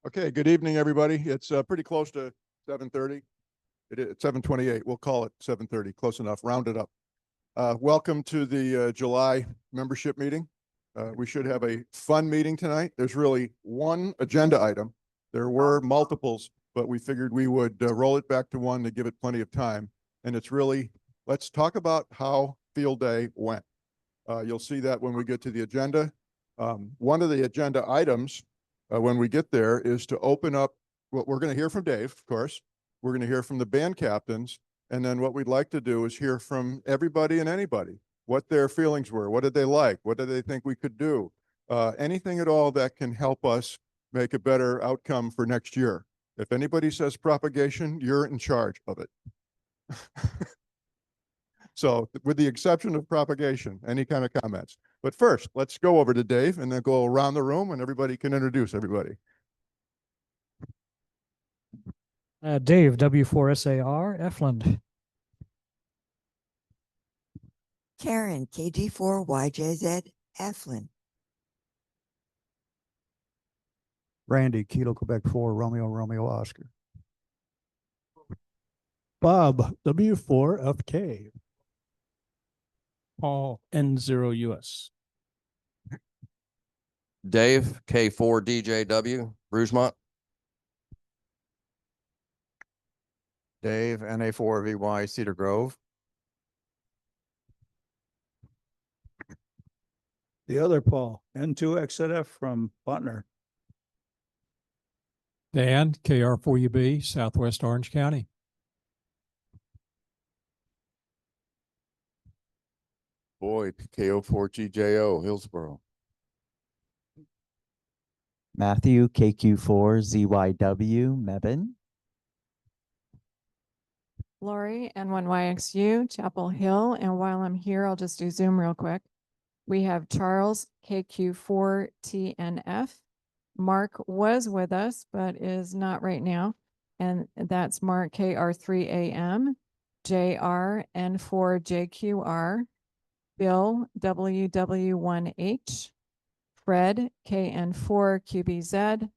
Okay, good evening, everybody. It's pretty close to 7:30. It's 7:28. We'll call it 7:30. Close enough. Round it up. Welcome to the July membership meeting. We should have a fun meeting tonight. There's really one agenda item. There were multiples, but we figured we would roll it back to one to give it plenty of time. And it's really, let's talk about how field day went. You'll see that when we get to the agenda. One of the agenda items when we get there is to open up what we're going to hear from Dave, of course. We're going to hear from the band captains. And then what we'd like to do is hear from everybody and anybody, what their feelings were. What did they like? What did they think we could do? Anything at all that can help us make a better outcome for next year. If anybody says propagation, you're in charge of it. So with the exception of propagation, any kind of comments. But first, let's go over to Dave and then go around the room and everybody can introduce everybody. Dave, W4SAR, Efland. Karen, KG4YJZ, Eflin. Randy, Kilo Quebec 4, Romeo Oscar. Bob, W4FK. Paul, N0US. Dave, K4DJW, Rougemont. Dave, NA4VY, Cedar Grove. The other Paul, N2XZF from Butner. Dan, KR4UB, Southwest Orange County. Boyd, KO4GJO, Hillsboro. Matthew, KQ4ZYW, Mebane. Lori, N1YXU, Chapel Hill. And while I'm here, I'll just do Zoom real quick. We have Charles, KQ4TNF. Mark was with us, but is not right now. And that's Mark, KR3AM, JR, N4JQR, Bill, WW1H, Fred, KN4QBZ,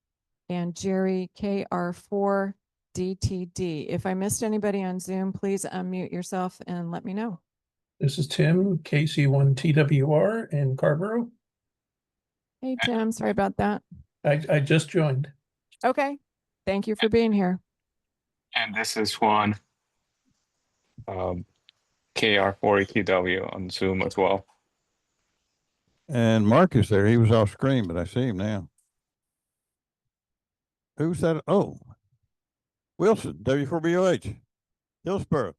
and Jerry, KR4DTD. If I missed anybody on Zoom, please unmute yourself and let me know. This is Tim, KC1TWR in Carborough. Hey, Tim, sorry about that. I just joined. Okay, thank you for being here. And this is Juan, KR4EQW on Zoom as well. And Mark is there. He was off screen, but I see him now. Who's that? Oh, Wilson, W4BOH, Hillsboro.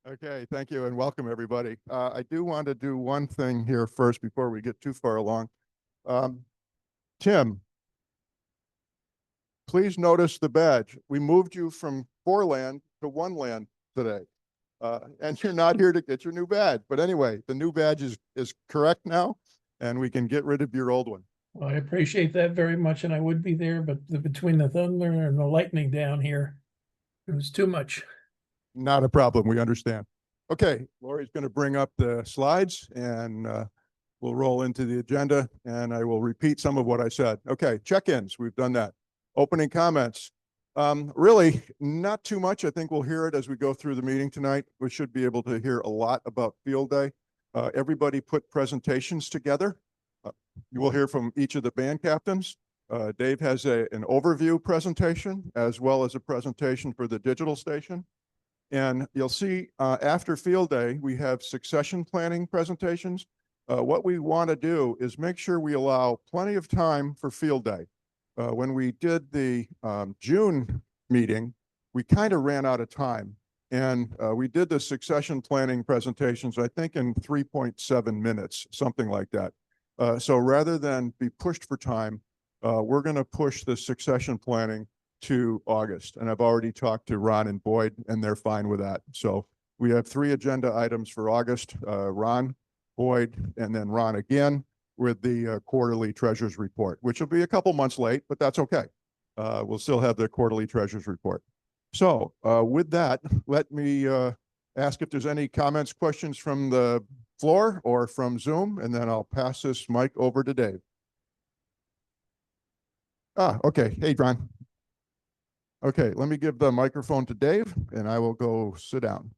Okay, thank you and welcome everybody. I do want to do one thing here first before we get too far along. Tim, please notice the badge. We moved you from 4 land to 1 land today. And you're not here to get your new badge. But anyway, the new badge is correct now, and we can get rid of your old one. Well, I appreciate that very much, and I would be there, but between the thunder and the lightning down here, it was too much. Not a problem. We understand. Okay, Lori's going to bring up the slides, and we'll roll into the agenda, and I will repeat some of what I said. Okay, check-ins. We've done that. Opening comments. Really not too much. I think we'll hear it as we go through the meeting tonight. We should be able to hear a lot about field day. Everybody put presentations together. You will hear from each of the band captains. Dave has an overview presentation as well as a presentation for the digital station. And you'll see after field day, we have succession planning presentations. What we want to do is make sure we allow plenty of time for field day. When we did the June meeting, we kind of ran out of time. And we did the succession planning presentations, I think in 3.7 minutes, something like that. So rather than be pushed for time, we're going to push the succession planning to August. And I've already talked to Ron and Boyd, and they're fine with that. So we have 3 agenda items for August, Ron, Boyd, and then Ron again, with the quarterly treasurer's report, which will be a couple months late, but that's okay. We'll still have the quarterly treasurer's report. So with that, let me ask if there's any comments, questions from the floor or from Zoom, and then I'll pass this mic over to Dave. Okay. Hey, Ron. Okay, let me give the microphone to Dave and I will go sit down.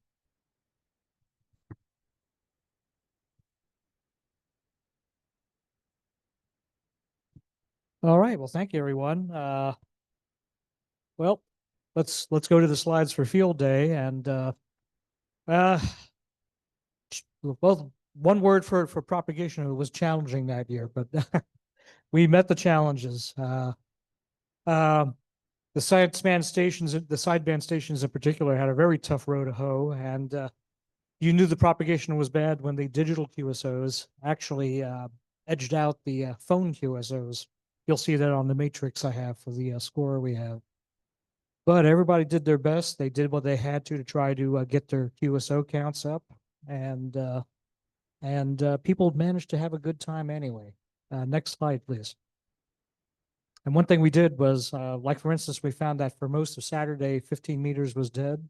All right. Well, thank you, everyone. Well, let's go to the slides for field day and uh well, one word for propagation. It was challenging that year, but we met the challenges. Um, the sideband stations in particular had a very tough row to hoe, and you knew the propagation was bad when the digital QSOs actually edged out the phone QSOs. You'll see that on the matrix I have for the score we have. But everybody did their best. They did what they had to try to get their QSO counts up, and people managed to have a good time anyway. Next slide, please. And one thing we did was, like for instance, we found that for most of Saturday, 15 meters was dead.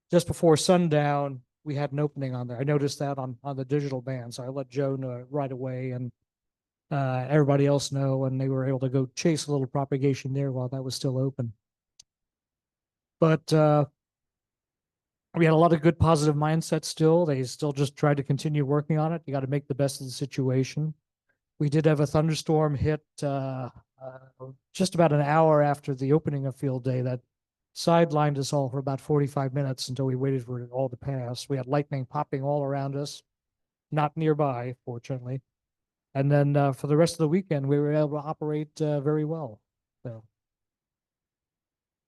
Just before sundown, we had an opening on there. I noticed that on the digital band, so I let Joe know right away, and everybody else know, and they were able to go chase a little propagation there while that was still open. But we had a lot of good positive mindset still. They still just tried to continue working on it. You got to make the best of the situation. We did have a thunderstorm hit just about an hour after the opening of field day that sidelined us all for about 45 minutes until we waited for it all to pass. We had lightning popping all around us, not nearby, fortunately. And then for the rest of the weekend, we were able to operate very well. So,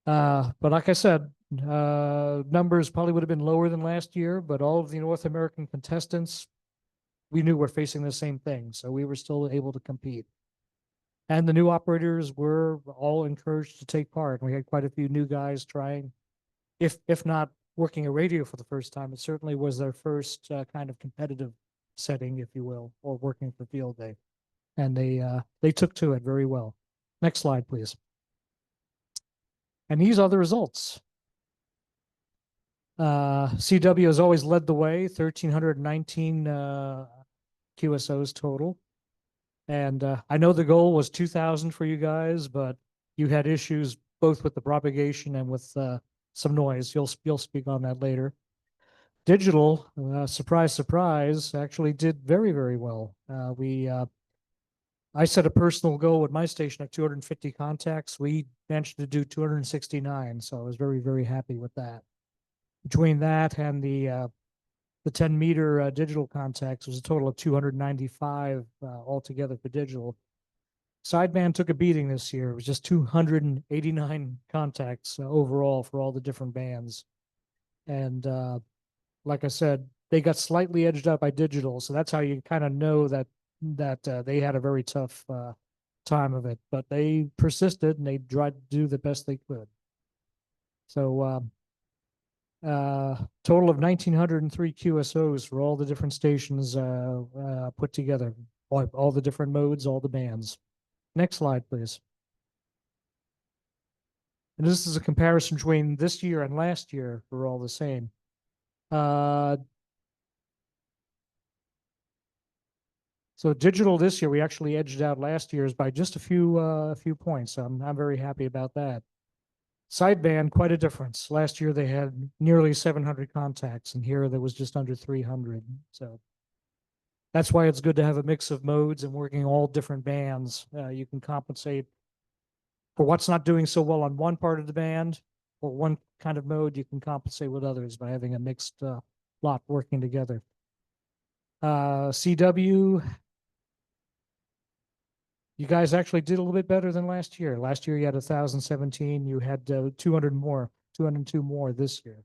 but like I said, numbers probably would have been lower than last year, but all of the North American contestants, we knew we're facing the same thing, so we were still able to compete. And the new operators were all encouraged to take part. We had quite a few new guys trying, if not working a radio for the first time, it certainly was their first kind of competitive setting, if you will, or working for field day. And they took to it very well. Next slide, please. And these are the results. CW has always led the way, 1,319 QSOs total. And I know the goal was 2,000 for you guys, but you had issues both with the propagation and with some noise. You'll speak on that later. Digital, surprise, surprise, actually did very, very well. I set a personal goal with my station of 250 contacts. We managed to do 269, so I was very, very happy with that. Between that and the 10-meter digital contacts was a total of 295 altogether for digital. Sideband took a beating this year. It was just 289 contacts overall for all the different bands. And like I said, they got slightly edged out by digital, so that's how you kind of know that they had a very tough time of it. But they persisted and they tried to do the best they could. So total of 1,903 QSOs for all the different stations put together, all the different modes, all the bands. Next slide, please. And this is a comparison between this year and last year for all the same. So digital this year, we actually edged out last year's by just a few points. I'm very happy about that. Sideband, quite a difference. Last year they had nearly 700 contacts, and here there was just under 300. So that's why it's good to have a mix of modes and working all different bands. You can compensate for what's not doing so well on one part of the band or one kind of mode. You can compensate with others by having a mixed lot working together. CW, you guys actually did a little bit better than last year. Last year you had 1,017. You had 202 more this year.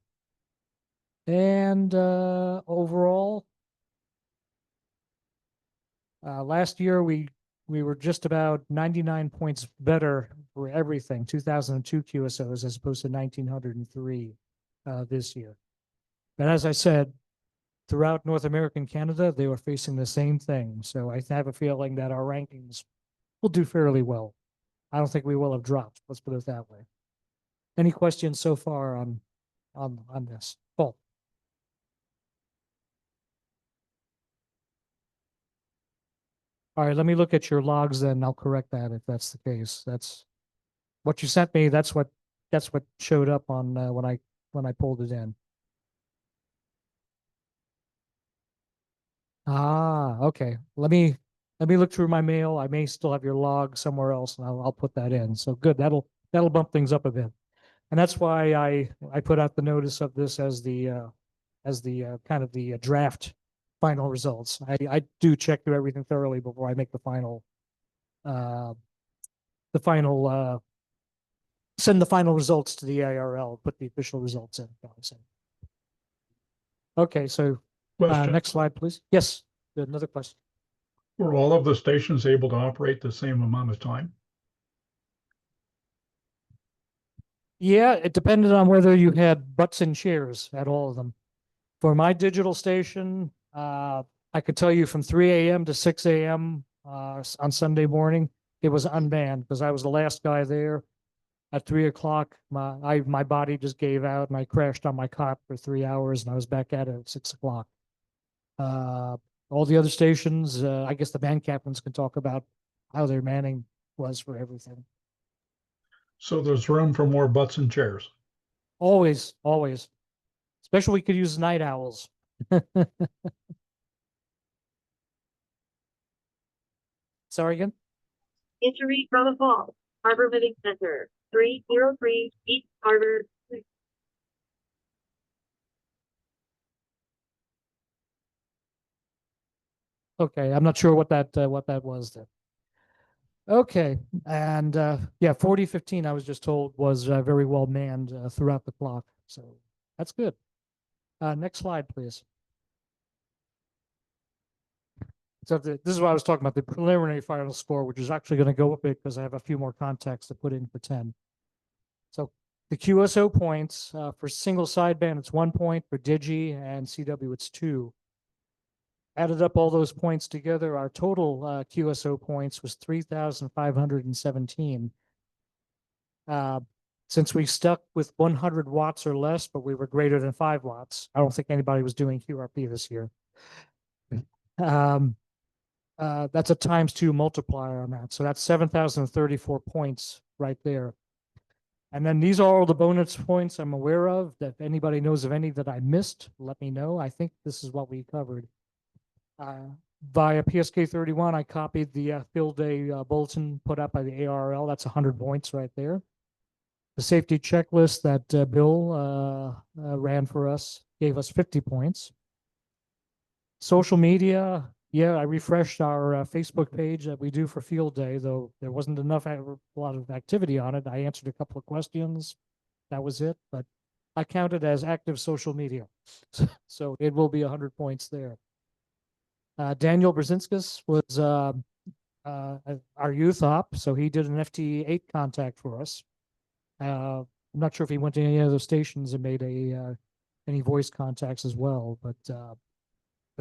And overall, last year we were just about 99 points better for everything, 2,002 QSOs as opposed to 1,903 this year. But as I said, throughout North America and Canada, they were facing the same thing. So I have a feeling that our rankings will do fairly well. I don't think we will have dropped. Let's put it that way. Any questions so far on this? Paul. All right, let me look at your logs then. I'll correct that if that's the case. That's what you sent me, that's what showed up on, when I pulled it in. Ah, okay. Let me look through my mail. I may still have your log somewhere else and I'll put that in. So good. That'll bump things up a bit. And that's why I put out the notice of this as the kind of the draft final results. I do check through everything thoroughly before I make the final send the final results to the ARL, put the official results in. Okay, so next slide, please. Yes, another question. Were all of the stations able to operate the same amount of time? Yeah, it depended on whether you had butts in chairs at all of them. For my digital station, I could tell you from 3 a.m. to 6 a.m. On Sunday morning, it was unmanned because I was the last guy there. At 3 o'clock, my body just gave out and I crashed on my cot for 3 hours and I was back at it at 6 o'clock. All the other stations, I guess the band captains can talk about how their manning was for everything. So there's room for more butts and chairs. Always, always. Especially we could use night owls. Sorry again? Injury from a fall. Harbor Living Center, 303 East Harbor. Okay, I'm not sure what that was there. Okay, and yeah, 4015 I was just told was very well manned throughout the clock, so that's good. Next slide, please. So this is what I was talking about, the preliminary final score, which is actually going to go up a bit because I have a few more contacts to put in for 10. So the QSO points for single sideband, it's 1 point, for Digi and CW, it's 2. Added up all those points together, our total QSO points was 3,517. Since we stuck with 100 watts or less, but we were greater than 5 watts, I don't think anybody was doing QRP this year. That's a ×2 multiplier on that. So that's 7,034 points right there. And then these are all the bonus points I'm aware of. That if anybody knows of any that I missed, let me know. I think this is what we covered. Via PSK 31, I copied the field day bulletin put out by the ARL. That's 100 points right there. The safety checklist that Bill ran for us gave us 50 points. Social media, yeah, I refreshed our Facebook page that we do for field day, though there wasn't a lot of activity on it. I answered a couple of questions. That was it, but I counted as active social media. So it will be 100 points there. Daniel Brzezinskis was our youth op, so he did an FT8 contact for us. I'm not sure if he went to any other stations and made any voice contacts as well, but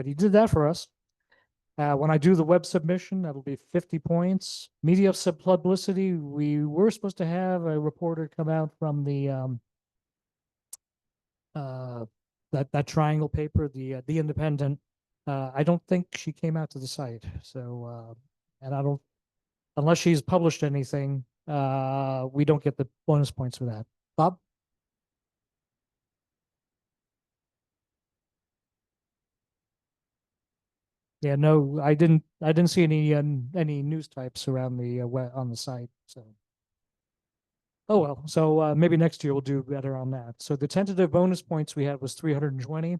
he did that for us. When I do the web submission, that'll be 50 points. Media publicity, we were supposed to have a reporter come out from the that triangle paper, the Independent. I don't think she came out to the site. So, and I don't, unless she's published anything, we don't get the bonus points for that. Bob? Yeah, no, I didn't see any news types around the on the site. So, oh well. So maybe next year we'll do better on that. So the tentative bonus points we had was 320.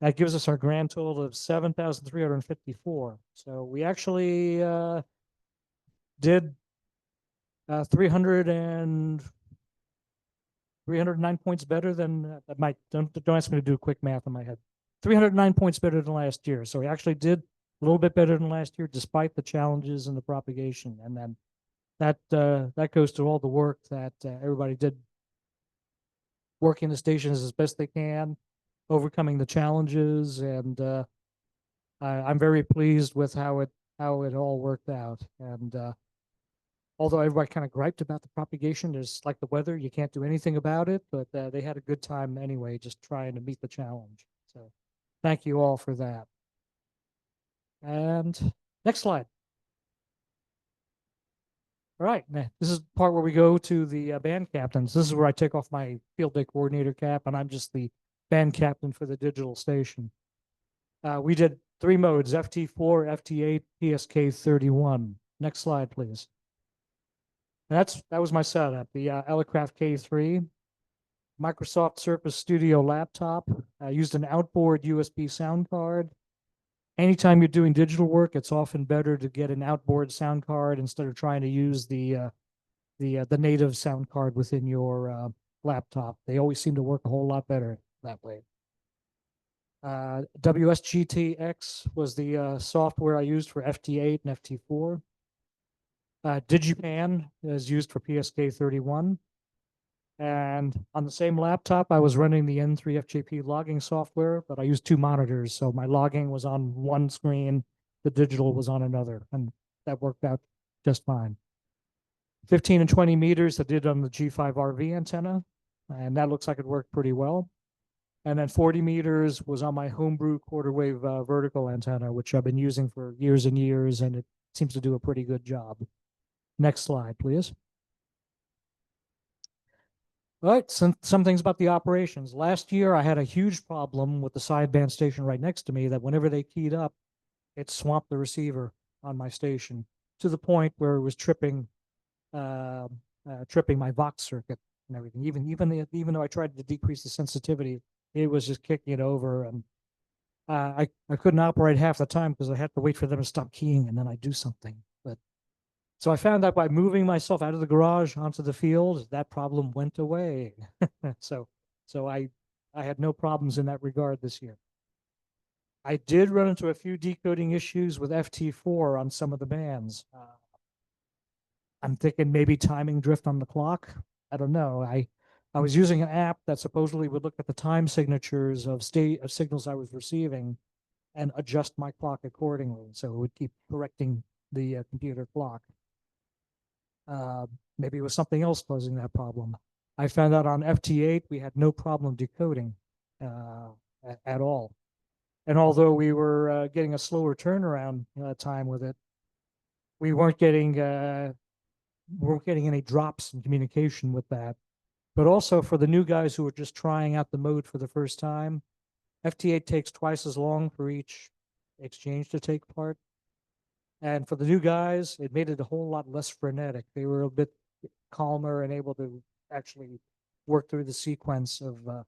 That gives us our grand total of 7,354. So we actually did 309 points better than don't ask me to do quick math in my head. 309 points better than last year. So we actually did a little bit better than last year, despite the challenges in the propagation. And then that goes to all the work that everybody did, working the stations as best they can, overcoming the challenges, and I'm very pleased with how it all worked out. And although everybody kind of griped about the propagation, there's like the weather, you can't do anything about it, but they had a good time anyway, just trying to meet the challenge. So thank you all for that. And next slide. All right, now, this is the part where we go to the band captains. This is where I take off my field day coordinator cap, and I'm just the band captain for the digital station. We did 3 modes: FT4, FT8, PSK 31. Next slide, please. That was my setup. The Elecraft K3, Microsoft Surface Studio laptop. I used an outboard USB sound card. Anytime you're doing digital work, it's often better to get an outboard sound card instead of trying to use the native sound card within your laptop. They always seem to work a whole lot better that way. WSGTX was the software I used for FT8 and FT4. Digipan is used for PSK 31. And on the same laptop, I was running the N3FJP logging software, but I used 2 monitors. So my logging was on one screen, the digital was on another, and that worked out just fine. 15 and 20 meters I did on the G5RV antenna, and that looks like it worked pretty well. And then 40 meters was on my homebrew quarter wave vertical antenna, which I've been using for years and years, and it seems to do a pretty good job. Next slide, please. All right, some things about the operations. Last year, I had a huge problem with the sideband station right next to me that whenever they keyed up, it swamped the receiver on my station to the point where it was tripping my Vox circuit and everything. Even though I tried to decrease the sensitivity, it was just kicking it over, and I couldn't operate half the time because I had to wait for them to stop keying and then I'd do something. So I found that by moving myself out of the garage onto the field, that problem went away. So I had no problems in that regard this year. I did run into a few decoding issues with FT4 on some of the bands. I'm thinking maybe timing drift on the clock. I don't know. I was using an app that supposedly would look at the time signatures of signals I was receiving and adjust my clock accordingly. So it would keep correcting the computer clock. Maybe it was something else causing that problem. I found out on FT8 we had no problem decoding at all. And although we were getting a slower turnaround time with it, we weren't getting any drops in communication with that. But also for the new guys who are just trying out the mode for the first time, FT8 takes twice as long for each exchange to take part. And for the new guys, it made it a whole lot less frenetic. They were a bit calmer and able to actually work through the sequence of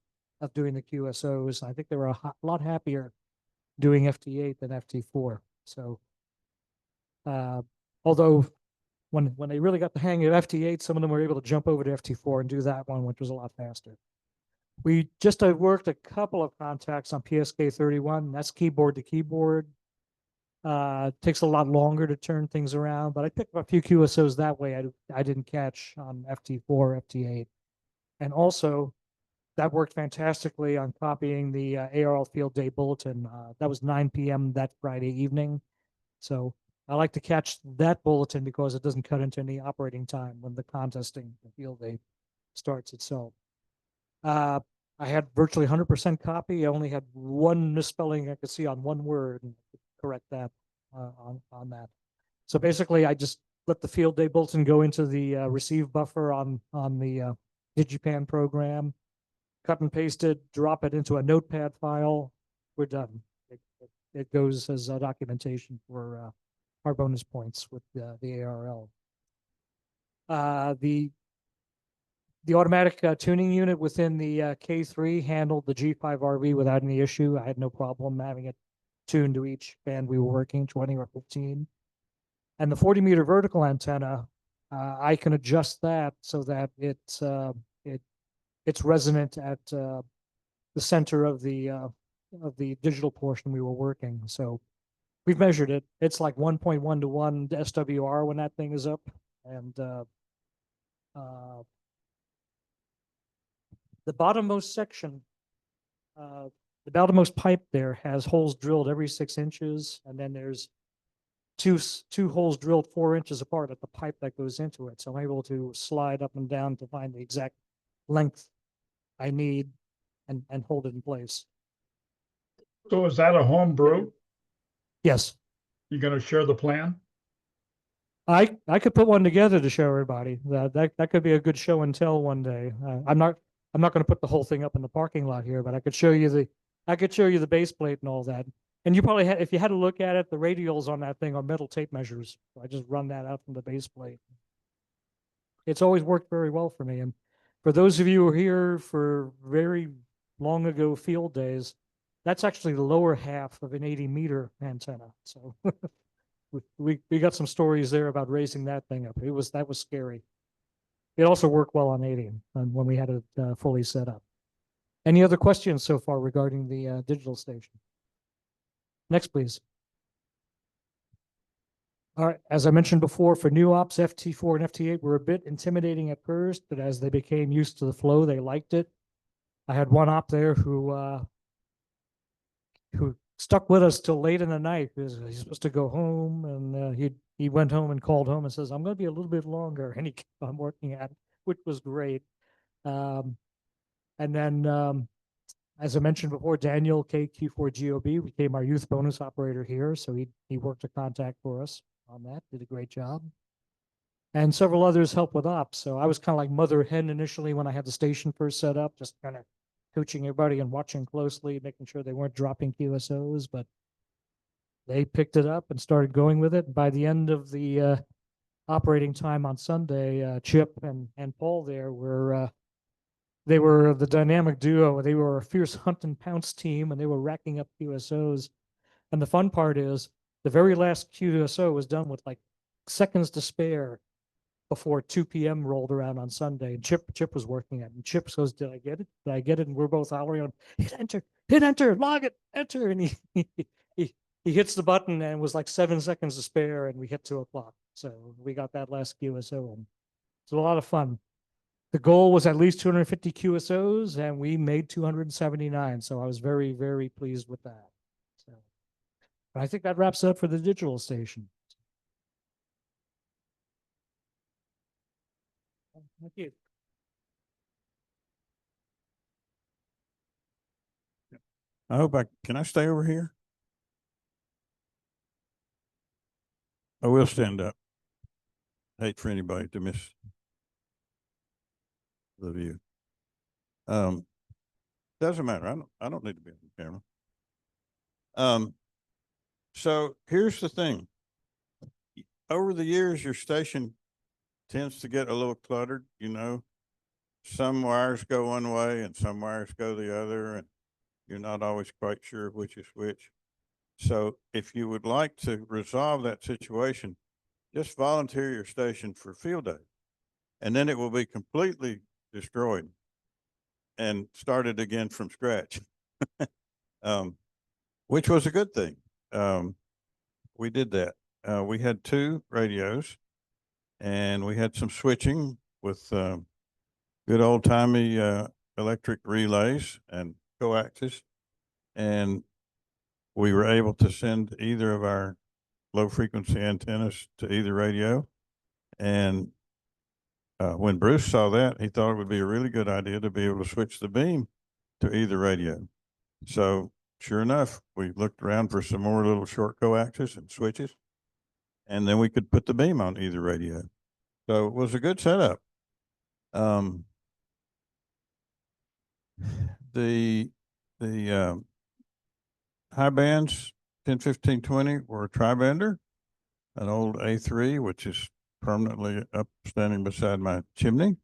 doing the QSOs. I think they were a lot happier doing FT8 than FT4. So, although when they really got the hang of FT8, some of them were able to jump over to FT4 and do that one, which was a lot faster. We just worked a couple of contacts on PSK 31. That's keyboard to keyboard. Takes a lot longer to turn things around, but I picked up a few QSOs that way I didn't catch on FT4, FT8. And also, that worked fantastically on copying the ARL Field Day Bulletin. That was 9 p.m. that Friday evening. So I like to catch that bulletin because it doesn't cut into any operating time when the contesting, the field day starts itself. I had virtually 100% copy. I only had one misspelling I could see on one word and correct that on that. So basically, I just let the field day bulletin go into the receive buffer on the Digipan program, cut and paste it, drop it into a notepad file. We're done. It goes as documentation for our bonus points with the ARL. The automatic tuning unit within the K3 handled the G5RV without any issue. I had no problem having it tuned to each band we were working, 20 or 15. And the 40-meter vertical antenna, I can adjust that so that it's resonant at the center of the digital portion we were working. So we've measured it. It's like 1.1 to 1 SWR when that thing is up. And the bottommost section, the bottommost pipe there has holes drilled every 6 inches, and then there's two holes drilled 4 inches apart at the pipe that goes into it. So I'm able to slide up and down to find the exact length I need and hold it in place. So is that a home brew? Yes. You gonna share the plan? I could put one together to show everybody. That could be a good show and tell one day. I'm not going to put the whole thing up in the parking lot here, but I could show you the base plate and all that. And you probably had, if you had to look at it, the radials on that thing are metal tape measures. I just run that out from the base plate. It's always worked very well for me. And for those of you who are here for very long ago field days, that's actually the lower half of an 80-meter antenna. So we got some stories there about raising that thing up. That was scary. It also worked well on 80 when we had it fully set up. Any other questions so far regarding the digital station? Next, please. All right, as I mentioned before, for new ops, FT4 and FT8 were a bit intimidating at first, but as they became used to the flow, they liked it. I had one op there who stuck with us till late in the night because he's supposed to go home, and he went home and called home and says, "I'm going to be a little bit longer," and he kept on working at it, which was great. And then, as I mentioned before, Daniel KQ4GOB became our youth bonus operator here, so he worked a contact for us on that, did a great job. And several others helped with ops. So I was kind of like mother hen initially when I had the station first set up, just kind of coaching everybody and watching closely, making sure they weren't dropping QSOs, but they picked it up and started going with it. By the end of the operating time on Sunday, Chip and Paul there were they were the dynamic duo. They were a fierce hunt and pounce team, and they were racking up QSOs. And the fun part is the very last QSO was done with like seconds to spare before 2 p.m. rolled around on Sunday. And Chip was working it. And Chip goes, "Did I get it? Did I get it?" And we're both hollering on, hit enter, log it, enter. And he hits the button, and it was like 7 seconds to spare, and we hit 2 o'clock. So we got that last QSO in. It's a lot of fun. The goal was at least 250 QSOs, and we made 279. So I was very, very pleased with that. So I think that wraps up for the digital station. Thank you. I hope can I stay over here? I will stand up. Hate for anybody to miss the view. Doesn't matter. I don't need to be on the camera. So here's the thing. Over the years, your station tends to get a little cluttered, you know. Some wires go one way and some wires go the other, and you're not always quite sure which is which. So if you would like to resolve that situation, just volunteer your station for field day, and then it will be completely destroyed and started again from scratch, which was a good thing. We did that. We had 2 radios, and we had some switching with good old timey electric relays and coaxes, and we were able to send either of our low frequency antennas to either radio. And when Bruce saw that, he thought it would be a really good idea to be able to switch the beam to either radio. So sure enough, we looked around for some more little short coaxes and switches, and then we could put the beam on either radio. So it was a good setup. The high bands 10, 15, 20 were a tri-bander, an old A3, which is permanently up standing beside my chimney.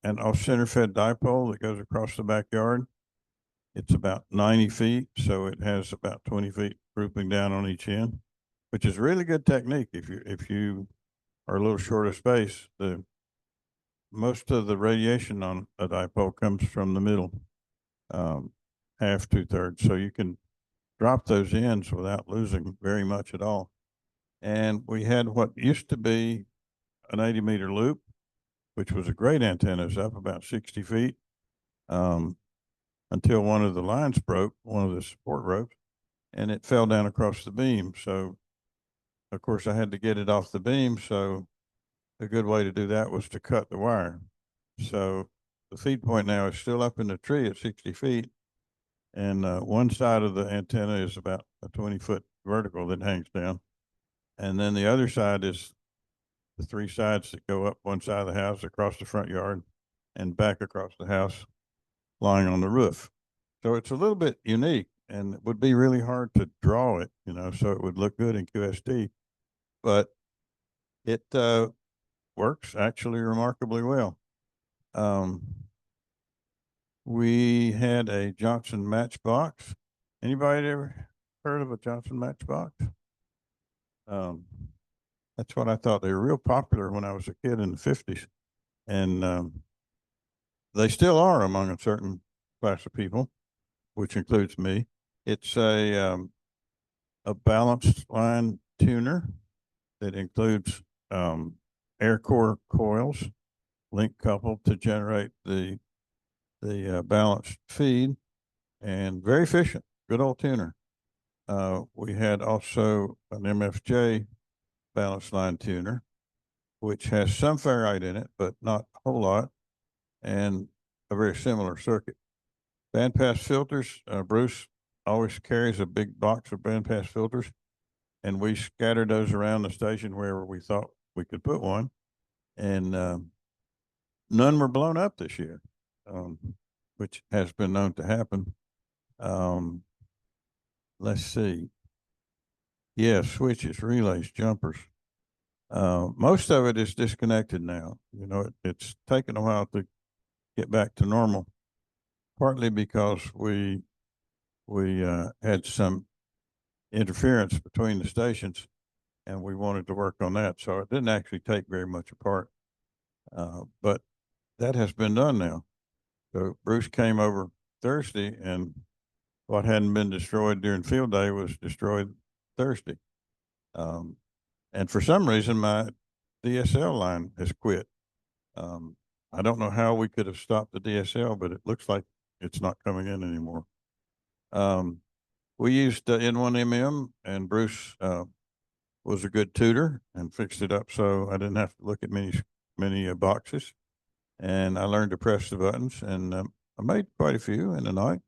An off-center fed dipole that goes across the backyard. It's about 90 feet, so it has about 20 feet grouping down on each end, which is really good technique. If you are a little short of space, most of the radiation on a dipole comes from the middle, half, 2/3. So you can drop those ends without losing very much at all. And we had what used to be an 80-meter loop, which was a great antenna. It was up about 60 feet until one of the lines broke, one of the support ropes, and it fell down across the beam. So, of course, I had to get it off the beam. So a good way to do that was to cut the wire. So the feed point now is still up in the tree at 60 feet. And one side of the antenna is about a 20-foot vertical that hangs down. And then the other side is the three sides that go up one side of the house, across the front yard, and back across the house, lying on the roof. So it's a little bit unique, and it would be really hard to draw it, so it would look good in QSD. But it works actually remarkably well. We had a Johnson Matchbox. Anybody ever heard of a Johnson Matchbox? That's what I thought. They were real popular when I was a kid in the 50s. And they still are among a certain class of people, which includes me. It's a balanced line tuner that includes air core coils link coupled to generate the balanced feed, and very efficient, good old tuner. We had also an MFJ balanced line tuner, which has some ferrite in it, but not a whole lot, and a very similar circuit. Bandpass filters, Bruce always carries a big box of bandpass filters, and we scattered those around the station wherever we thought we could put one. And none were blown up this year, which has been known to happen. Let's see. Yeah, switches, relays, jumpers. Most of it is disconnected now. It's taken a while to get back to normal, partly because we had some interference between the stations, and we wanted to work on that. So it didn't actually take very much apart. But that has been done now. So Bruce came over Thursday, and what hadn't been destroyed during field day was destroyed Thursday. And for some reason, my DSL line has quit. I don't know how we could have stopped the DSL, but it looks like it's not coming in anymore. We used N1MM, and Bruce was a good tutor and fixed it up so I didn't have to look at many boxes. And I learned to press the buttons, and I made quite a few in the night.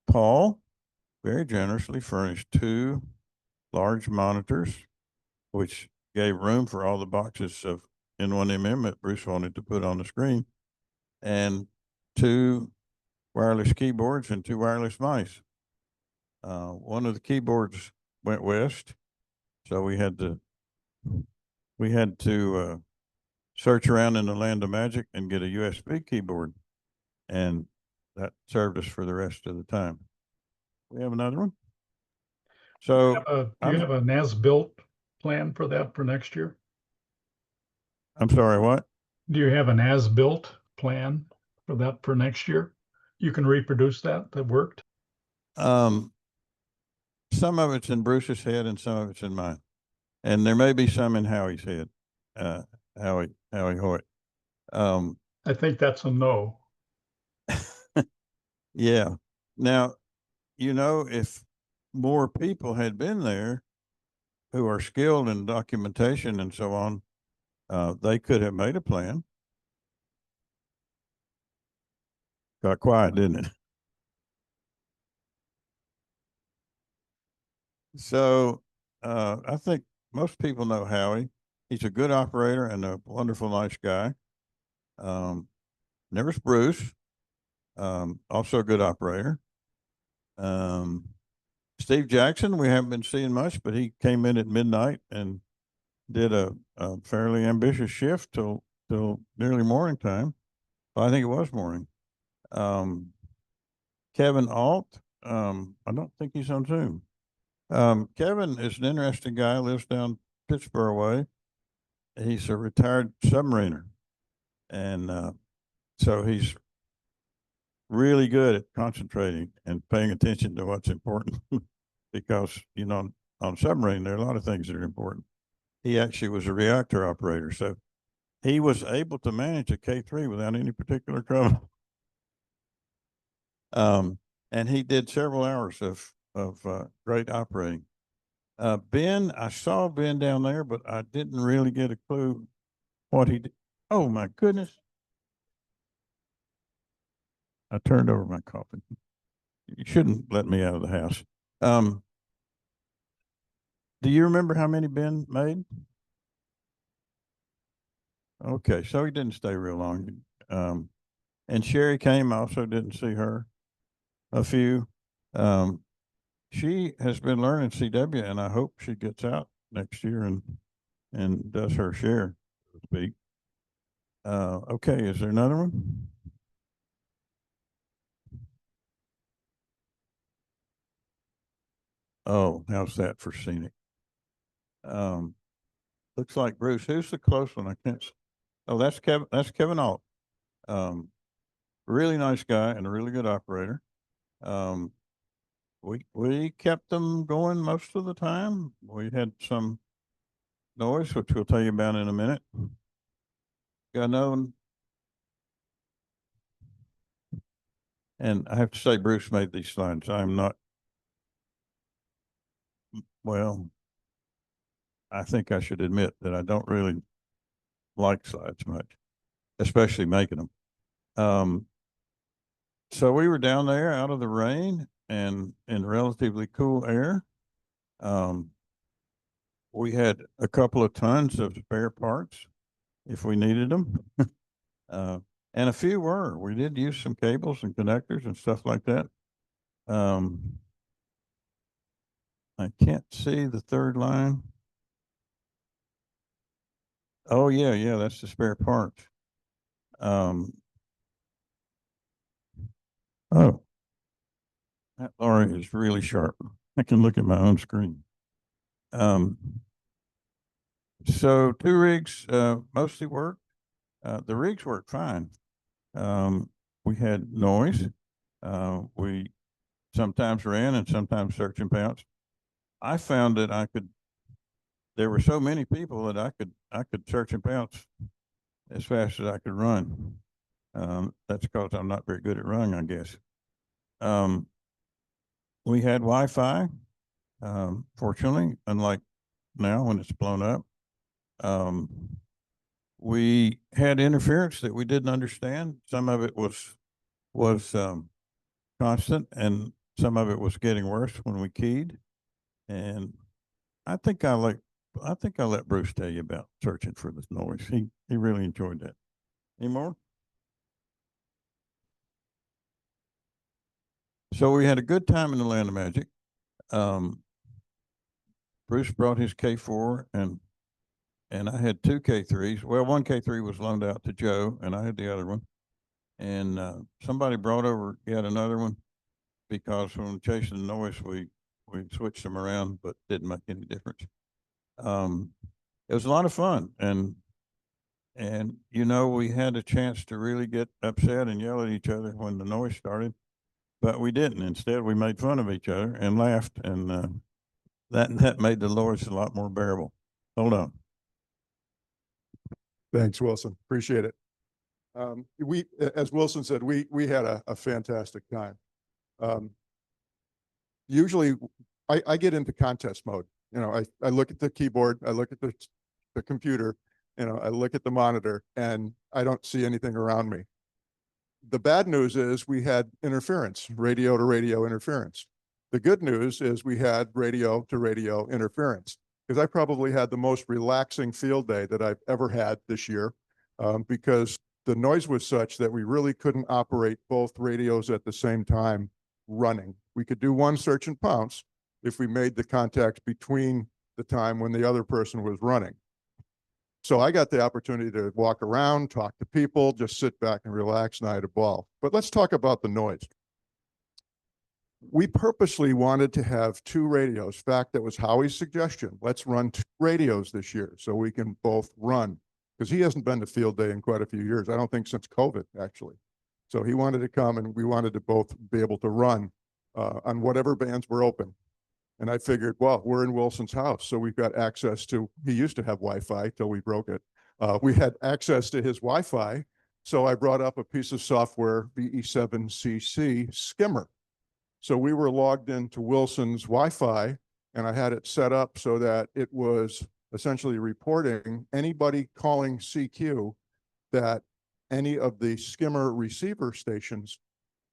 Paul very generously furnished 2 large monitors, which gave room for all the boxes of N1MM that Bruce wanted to put on the screen, and 2 wireless keyboards and 2 wireless mice. One of the keyboards went west, so we had to search around in the land of magic and get a USB keyboard, and that served us for the rest of the time. We have another one. So Do you have an as-built plan for that for next year? I'm sorry, what? Do you have an as-built plan for that for next year? You can reproduce that worked? Some of it's in Bruce's head and some of it's in mine. And there may be some in Howie's head, Howie Hoyt. I think that's a no. Yeah. Now, if more people had been there who are skilled in documentation and so on, they could have made a plan. Got quiet, didn't it? So I think most people know Howie. He's a good operator and a wonderful, nice guy. Never's Bruce, also a good operator. Steve Jackson, we haven't been seeing much, but he came in at midnight and did a fairly ambitious shift till nearly morning time. Well, I think it was morning. Kevin Alt, I don't think he's on Zoom. Kevin is an interesting guy, lives down Pittsburgh way. He's a retired submariner. And so he's really good at concentrating and paying attention to what's important because, on submarine, there are a lot of things that are important. He actually was a reactor operator. So he was able to manage a K3 without any particular trouble. And he did several hours of great operating. Ben, I saw Ben down there, but I didn't really get a clue what he did. Oh my goodness. I turned over my coffee. You shouldn't let me out of the house. Do you remember how many Ben made? Okay, so he didn't stay real long. And Sherry came, I also didn't see her. A few. She has been learning CW, and I hope she gets out next year and does her share, so to speak. Okay, is there another one? Oh, how's that for scenic? Looks like Bruce. Who's the close one? I can't. Oh, that's Kevin. That's Kevin Alt. Really nice guy and a really good operator. We kept them going most of the time. We had some noise, which we'll tell you about in a minute. Got another one. And I have to say, Bruce made these slides. I'm not. Well, I think I should admit that I don't really like slides much, especially making them. So we were down there out of the rain and in relatively cool air. We had a couple of tons of spare parts if we needed them. And a few were. We did use some cables and connectors and stuff like that. I can't see the third line. Oh yeah, that's the spare parts. Oh, that Laurie is really sharp. I can look at my own screen. So 2 rigs mostly worked. The rigs worked fine. We had noise. We sometimes ran and sometimes search and pounce. I found that there were so many people that I could search and pounce as fast as I could run. That's because I'm not very good at running, I guess. We had Wi-Fi, fortunately, unlike now when it's blown up. We had interference that we didn't understand. Some of it was constant, and some of it was getting worse when we keyed. And I think I let Bruce tell you about searching for this noise. He really enjoyed that. Any more? So we had a good time in the Land of Magic. Bruce brought his K4 and I had 2 K3s. Well, 1 K3 was loaned out to Joe and I had the other one. And somebody brought over yet another one because when chasing the noise, we switched them around, but didn't make any difference. It was a lot of fun, and we had a chance to really get upset and yell at each other when the noise started, but we didn't. Instead, we made fun of each other and laughed, and that made the noise a lot more bearable. Hold on. Thanks, Wilson. Appreciate it. As Wilson said, we had a fantastic time. Usually I get into contest mode. I look at the keyboard, I look at the computer, I look at the monitor and I don't see anything around me. The bad news is we had interference, radio to radio interference. The good news is we had radio to radio interference, because I probably had the most relaxing field day that I've ever had this year, because the noise was such that we really couldn't operate both radios at the same time running. We could do one search and pounce if we made the contact between the time when the other person was running. So I got the opportunity to walk around, talk to people, just sit back and relax, and I had a ball. But let's talk about the noise. We purposely wanted to have 2 radios. In fact, that was Howie's suggestion. Let's run 2 radios this year so we can both run, because he hasn't been to field day in quite a few years. I don't think since COVID, actually. So he wanted to come and we wanted to both be able to run on whatever bands were open. And I figured, well, we're in Wilson's house, so we've got access to, he used to have Wi-Fi till we broke it. We had access to his Wi-Fi. So I brought up a piece of software, VE7CC skimmer. So we were logged into Wilson's Wi-Fi and I had it set up so that it was essentially reporting anybody calling CQ that any of the skimmer receiver stations,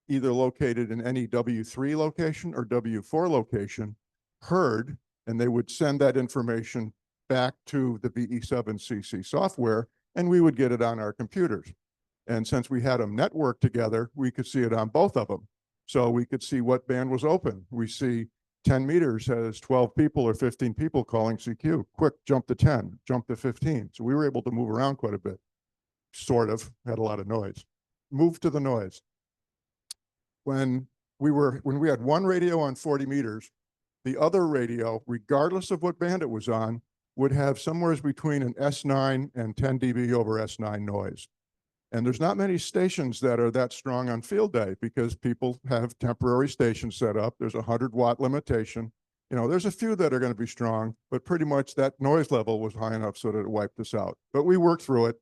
either located in any W3 location or W4 location, heard and they would send that information back to the BE7CC software, and we would get it on our computers. And since we had them networked together, we could see it on both of them. So we could see what band was open. We see 10 meters has 12 people or 15 people calling CQ. Quick, jump to 10, jump to 15. So we were able to move around quite a bit. Sort of, had a lot of noise. Move to the noise. When we had one radio on 40 meters, the other radio, regardless of what band it was on, would have somewhere between an S9 and 10 dB over S9 noise. And there's not many stations that are that strong on field day because people have temporary stations set up. There's a 100-watt limitation. You know, there's a few that are going to be strong, but pretty much that noise level was high enough so that it wiped us out. But we worked through it.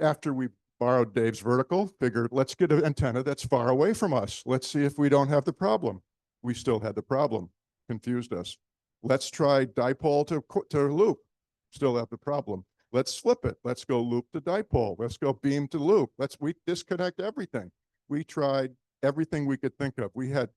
After we borrowed Dave's vertical, figured let's get an antenna that's far away from us. Let's see if we don't have the problem. We still had the problem. Confused us. Let's try dipole to loop. Still have the problem. Let's flip it. Let's go loop to dipole. Let's go beam to loop. We disconnect everything. We tried everything we could think of. We had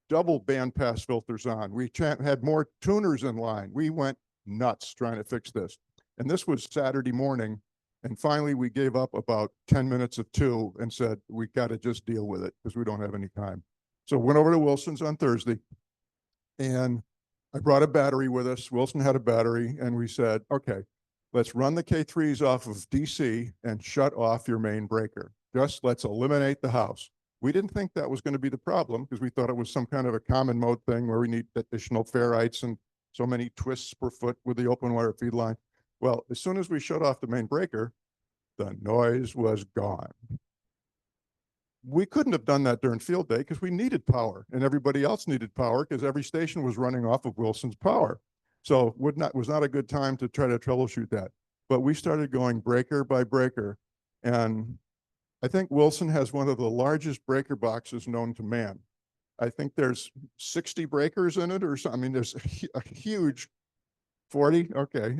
double bandpass filters on. We had more tuners in line. We went nuts trying to fix this. And this was Saturday morning. And finally, we gave up about 10 minutes of 2 and said, we got to just deal with it because we don't have any time. So went over to Wilson's on Thursday, and I brought a battery with us. Wilson had a battery, and we said, okay, let's run the K3s off of DC and shut off your main breaker. Just let's eliminate the house. We didn't think that was going to be the problem because we thought it was some kind of a common mode thing where we need additional ferrites and so many twists per foot with the open wire feed line. Well, as soon as we shut off the main breaker, the noise was gone. We couldn't have done that during field day because we needed power and everybody else needed power because every station was running off of Wilson's power. So was not a good time to try to troubleshoot that. But we started going breaker by breaker. And I think Wilson has one of the largest breaker boxes known to man. I think there's 60 breakers in it or something. I mean, there's a huge 40, okay,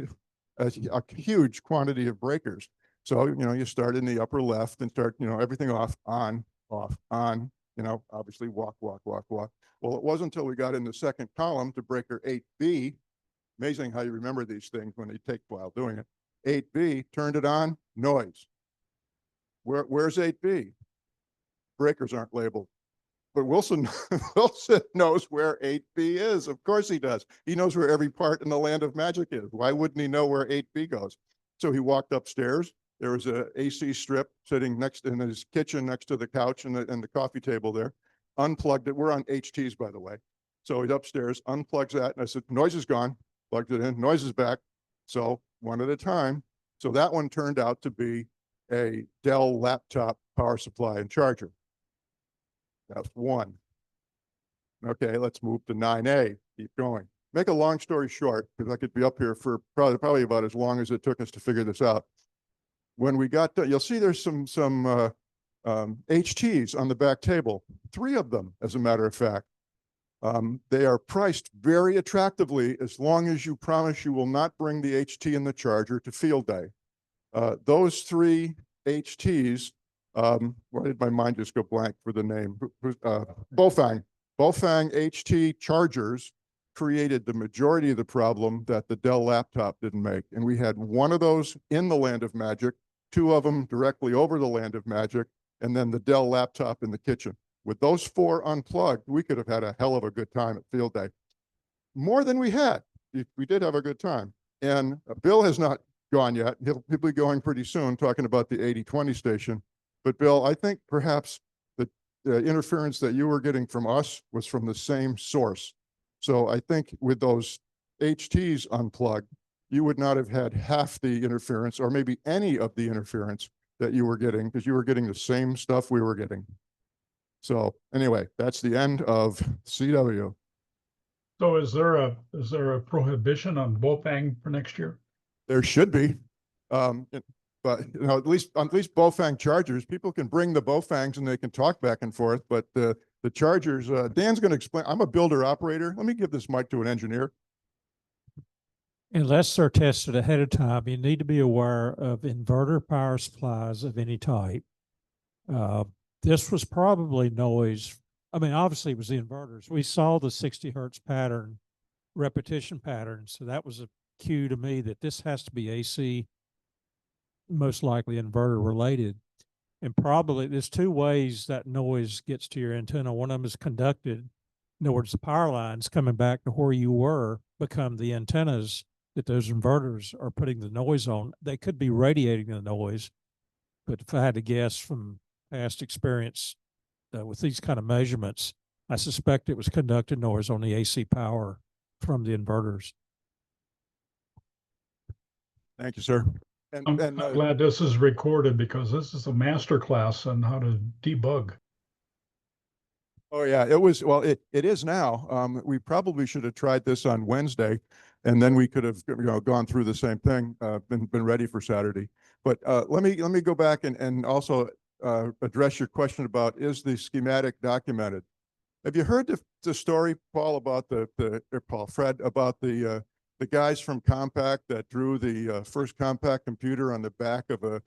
a huge quantity of breakers. So, you know, you start in the upper left and start, you know, everything off, on, you know, obviously walk. Well, it wasn't until we got in the second column to breaker 8B. Amazing how you remember these things when they take a while doing it. 8B, turned it on, noise. Where's 8B? Breakers aren't labeled. But Wilson knows where 8B is. Of course he does. He knows where every part in the land of magic is. Why wouldn't he know where 8B goes? So he walked upstairs. There was a AC strip sitting next in his kitchen next to the couch and the coffee table there. Unplugged it. We're on HTs, by the way. So he's upstairs, unplugs that. And I said, noise is gone. Plugged it in, noise is back. So one at a time. So that one turned out to be a Dell laptop power supply and charger. That's one. Okay, let's move to 9A. Keep going. Make a long story short, because I could be up here for probably about as long as it took us to figure this out. When we got to, you'll see there's some HTs on the back table. 3 of them, as a matter of fact. They are priced very attractively as long as you promise you will not bring the HT and the charger to field day. Those 3 HTs, why did my mind just go blank for the name? Bofang HT chargers created the majority of the problem that the Dell laptop didn't make. And we had one of those in the land of magic, 2 of them directly over the land of magic, and then the Dell laptop in the kitchen. With those 4 unplugged, we could have had a hell of a good time at field day. More than we had. We did have a good time. And Bill has not gone yet. He'll be going pretty soon, talking about the 8020 station. But Bill, I think perhaps the interference that you were getting from us was from the same source. So I think with those HTs unplugged, you would not have had half the interference or maybe any of the interference that you were getting because you were getting the same stuff we were getting. So anyway, that's the end of CW. So is there a prohibition on Bofang for next year? There should be. But you know, at least Bofang chargers, people can bring the Bofangs and they can talk back and forth. But the chargers, Dan's going to explain. I'm a builder operator. Let me give this mic to an engineer. Unless they're tested ahead of time, you need to be aware of inverter power supplies of any type. This was probably noise. I mean, obviously it was the inverters. We saw the 60 hertz pattern repetition patterns. So that was a cue to me that this has to be AC, most likely inverter related. And probably there's two ways that noise gets to your antenna. One of them is conducted. In other words, the power lines coming back to where you were become the antennas that those inverters are putting the noise on. They could be radiating the noise, but if I had to guess from past experience with these kind of measurements, I suspect it was conducted noise on the AC power from the inverters. Thank you, sir. I'm glad this is recorded because this is a master class on how to debug. Oh yeah, it was, well, it is now. We probably should have tried this on Wednesday, and then we could have, gone through the same thing, been ready for Saturday. But let me go back and also address your question about, is the schematic documented? Have you heard the story, Paul, about Fred, about the guys from Compaq that drew the first Compaq computer on the back of a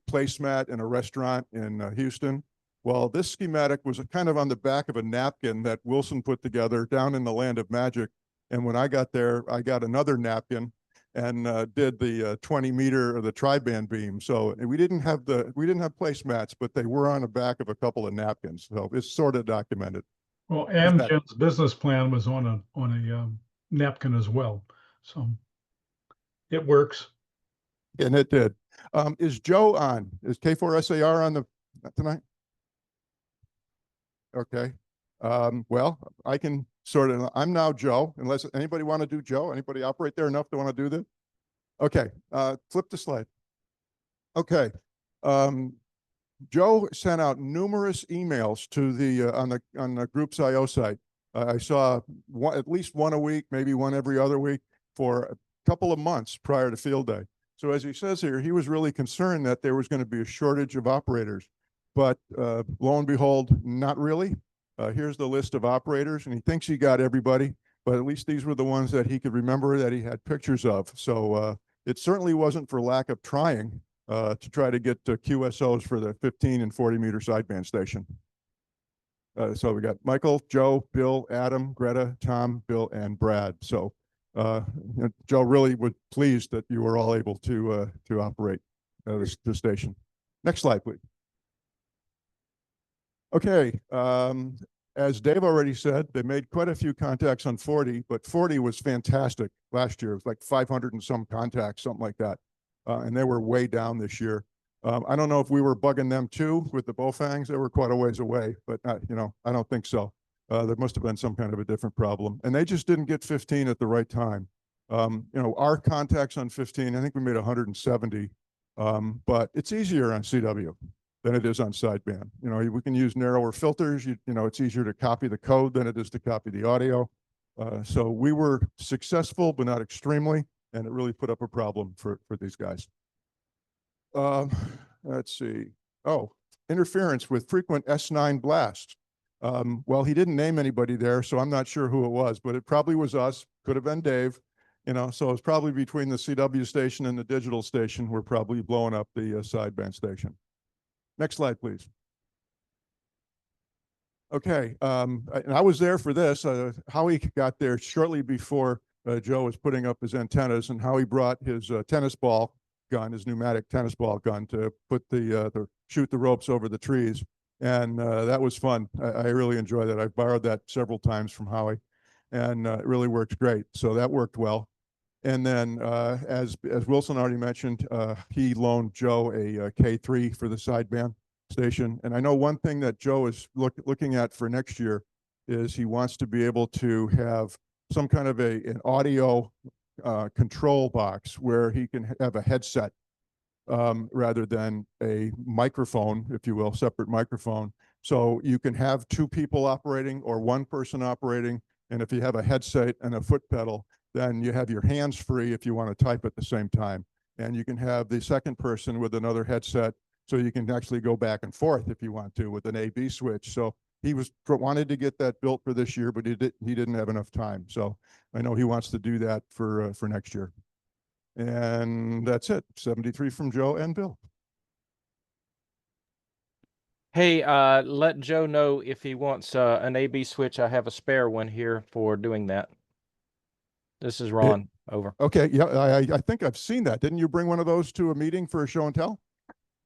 placemat in a restaurant in Houston? Well, this schematic was kind of on the back of a napkin that Wilson put together down in the land of magic. And when I got there, I got another napkin and did the 20-meter of the tri-band beam. So we didn't have placemats, but they were on the back of a couple of napkins. So it's sort of documented. Well, Amgen's business plan was on a napkin as well, so it works. And it did. Is Joe on? Is K4SAR on tonight? Okay. Well, I can I'm now Joe, unless anybody want to do Joe. Anybody operate there enough to want to do this? Okay. Flip the slide. Okay. Joe sent out numerous emails to the on the group's IO site. I saw at least one a week, maybe one every other week for a couple of months prior to field day. So as he says here, he was really concerned that there was going to be a shortage of operators. But lo and behold, not really. Here's the list of operators, and he thinks he got everybody, but at least these were the ones that he could remember that he had pictures of. So it certainly wasn't for lack of trying to try to get QSOs for the 15 and 40-meter sideband station. So we got Michael, Joe, Bill, Adam, Greta, Tom, Bill, and Brad. So Joe really was pleased that you were all able to operate the station. Next slide, please. Okay, as Dave already said, they made quite a few contacts on 40, but 40 was fantastic last year. It was like 500 and some contacts, something like that. And they were way down this year. I don't know if we were bugging them too with the Bofangs. They were quite a ways away, but I don't think so. There must have been some kind of a different problem. And they just didn't get 15 at the right time. Our contacts on 15, I think we made 170, but it's easier on CW than it is on sideband. We can use narrower filters. It's easier to copy the code than it is to copy the audio. So we were successful, but not extremely, and it really put up a problem for these guys. Let's see. Oh, interference with frequent S9 blast. Well, he didn't name anybody there, so I'm not sure who it was, but it probably was us. Could have been Dave. So it's probably between the CW station and the digital station. We're probably blowing up the sideband station. Next slide, please. Okay, and I was there for this. Howie got there shortly before Joe was putting up his antennas, and Howie brought his tennis ball gun, his pneumatic tennis ball gun, to put shoot the ropes over the trees, and that was fun. I really enjoyed that. I borrowed that several times from Howie, and it really worked great. So that worked well. And then, as Wilson already mentioned, he loaned Joe a K3 for the sideband station. And I know one thing that Joe is looking at for next year is he wants to be able to have some kind of an audio control box where he can have a headset rather than a microphone, if you will, separate microphone. So you can have two people operating or one person operating. And if you have a headset and a foot pedal, then you have your hands free if you want to type at the same time. And you can have the second person with another headset, so you can actually go back and forth if you want to with an A/B switch. So he wanted to get that built for this year, but he didn't have enough time. So I know he wants to do that for next year. And that's it. 73 from Joe and Bill. Hey, let Joe know if he wants an A/B switch. I have a spare one here for doing that. This is Ron. Over. Okay, yeah, I think I've seen that. Didn't you bring one of those to a meeting for a show and tell?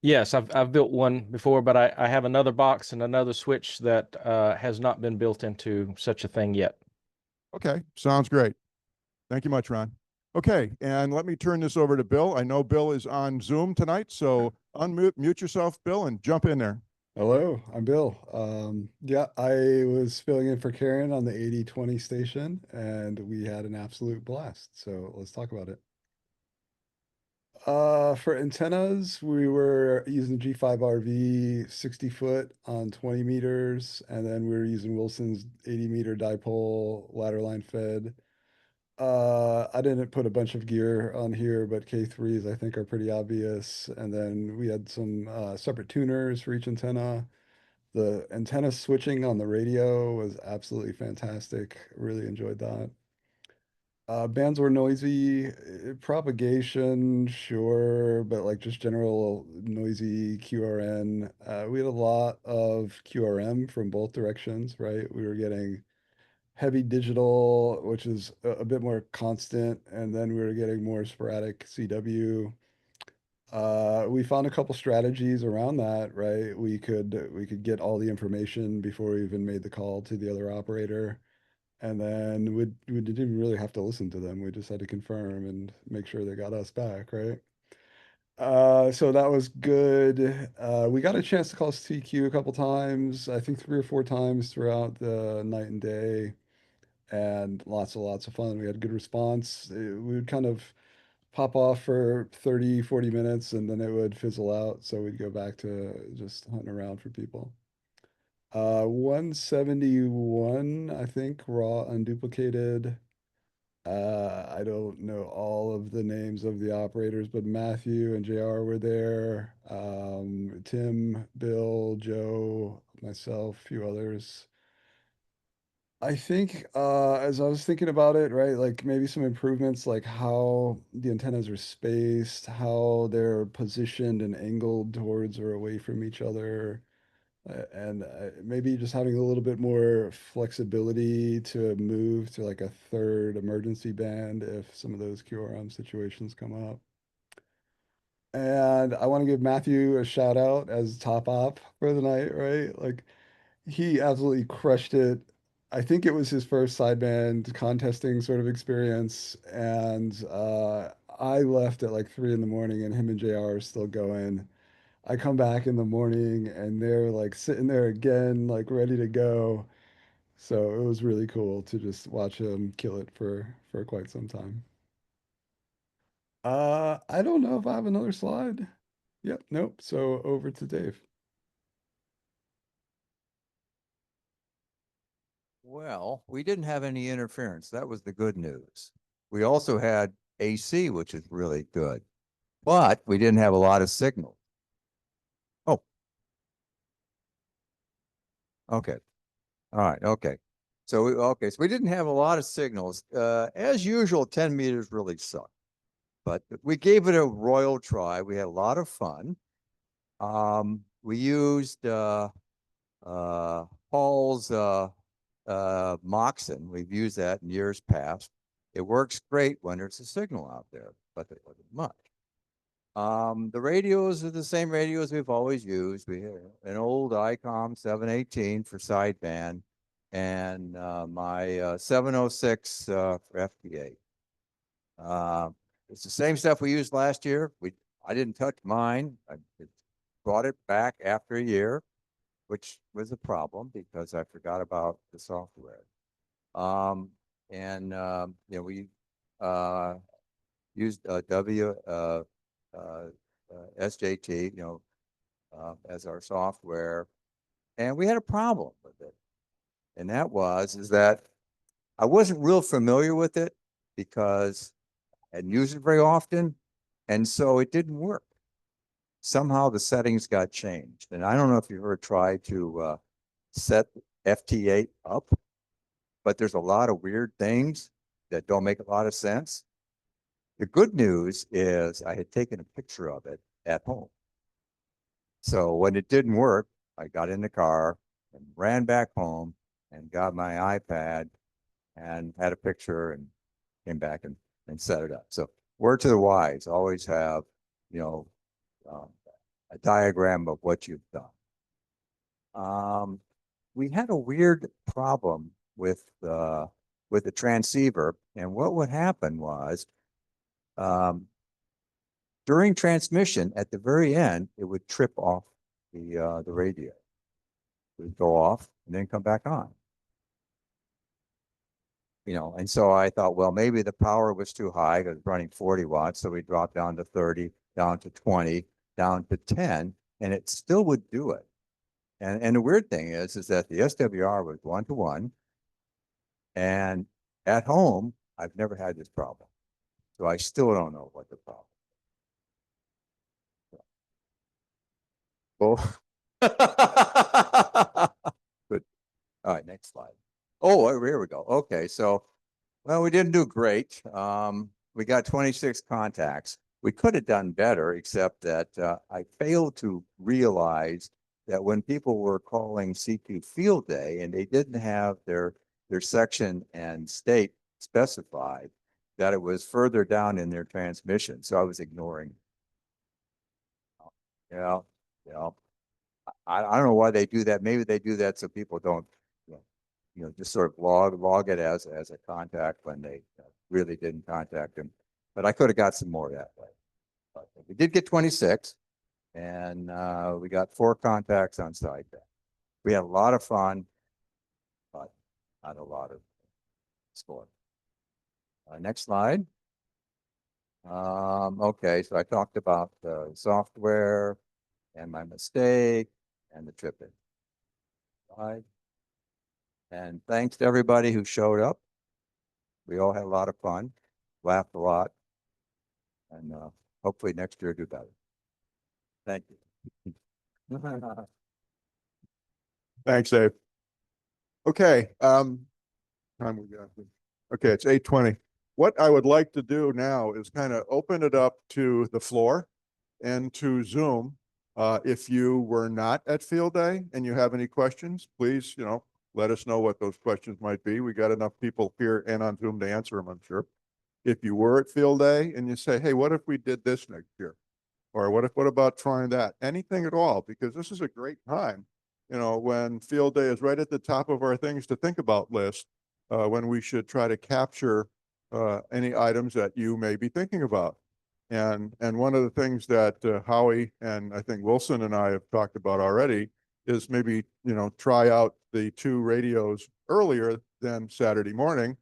Yes, I've built one before, but I have another box and another switch that has not been built into such a thing yet. Okay, sounds great. Thank you much, Ron. Okay, and let me turn this over to Bill. I know Bill is on Zoom tonight, so mute yourself, Bill, and jump in there. Hello, I'm Bill. Yeah, I was filling in for Karen on the 8020 station, and we had an absolute blast. So let's talk about it. For antennas, we were using G5RV 60 foot on 20 meters, and then we were using Wilson's 80-meter dipole ladder line fed. I didn't put a bunch of gear on here, but K3s I think are pretty obvious. And then we had some separate tuners for each antenna. The antenna switching on the radio was absolutely fantastic. Really enjoyed that. Bands were noisy, propagation, sure, but like just general noisy QRN. We had a lot of QRM from both directions, right? We were getting heavy digital, which is a bit more constant, and then we were getting more sporadic CW. We found a couple strategies around that, right? We could get all the information before we even made the call to the other operator. And then we didn't really have to listen to them. We just had to confirm and make sure they got us back, right? So that was good. We got a chance to call CQ a couple times, I think 3 or 4 times throughout the night and day, and lots of fun. We had good response. We would kind of pop off for 30, 40 minutes and then it would fizzle out. So we'd go back to just hunting around for people. 171, I think, raw unduplicated. I don't know all of the names of the operators, but Matthew and JR were there. Tim, Bill, Joe, myself, a few others. I think as I was thinking about it, right, like maybe some improvements, like how the antennas are spaced, how they're positioned and angled towards or away from each other, and maybe just having a little bit more flexibility to move to like a third emergency band if some of those QRM situations come up. And I want to give Matthew a shout out as top op for the night, right? Like he absolutely crushed it. I think it was his first sideband contesting sort of experience, and I left at like 3 in the morning, and him and JR are still going. I come back in the morning, and they're like sitting there again, like ready to go. So it was really cool to just watch him kill it for quite some time. I don't know if I have another slide. Yep, nope. So over to Dave. Well, we didn't have any interference. That was the good news. We also had AC, which is really good, but we didn't have a lot of signal. Oh, okay. All right. Okay. So we didn't have a lot of signals. As usual, 10 meters really sucked, but we gave it a royal try. We had a lot of fun. We used Paul's Moxon. We've used that in years past. It works great when there's a signal out there, but there wasn't much. The radios are the same radios we've always used. We have an old ICOM 718 for sideband and my 706 for FPA. It's the same stuff we used last year. I didn't touch mine. I brought it back after a year, which was a problem because I forgot about the software. You know, we used SJT, you know, as our software, and we had a problem with it. And that is that I wasn't real familiar with it because I hadn't used it very often, and so it didn't work. Somehow the settings got changed. And I don't know if you've ever tried to set FT8 up, but there's a lot of weird things that don't make a lot of sense. The good news is I had taken a picture of it at home. So when it didn't work, I got in the car and ran back home and got my iPad and had a picture and came back and set it up. So word to the wise, always have, you know, a diagram of what you've done. We had a weird problem with the transceiver, and what would happen was, during transmission, at the very end, it would trip off the radio. It would go off and then come back on. You know, and so I thought, well, maybe the power was too high because it's running 40 watts. So we dropped down to 30, down to 20, down to 10, and it still would do it. And the weird thing is that the SWR was 1-to-1. And at home, I've never had this problem. So I still don't know what the problem is. Oh. Good. All right, next slide. Oh, here we go. Okay, so, well, we didn't do great. We got 26 contacts. We could have done better, except that I failed to realize that when people were calling CQ Field Day and they didn't have their section and state specified, that it was further down in their transmission. So I was ignoring. Yeah. I don't know why they do that. Maybe they do that so people don't, you know, just sort of log it as a contact when they really didn't contact them. But I could have got some more that way. But we did get 26, and we got 4 contacts on site. We had a lot of fun, but not a lot of score. Next slide. Okay, so I talked about the software and my mistake and the tripping. Slide. And thanks to everybody who showed up. We all had a lot of fun, laughed a lot, and hopefully next year do better. Thank you. Thanks, Dave. Okay, time we got. Okay, it's 8:20. What I would like to do now is kind of open it up to the floor and to Zoom. If you were not at Field Day and you have any questions, please, let us know what those questions might be. We got enough people here and on Zoom to answer them, I'm sure. If you were at Field Day and you say, hey, what if we did this next year? Or what about trying that? Anything at all, because this is a great time, when Field Day is right at the top of our things to think about list, when we should try to capture any items that you may be thinking about. And one of the things that Howie and I think Wilson and I have talked about already is maybe, try out the 2 radios earlier than Saturday morning.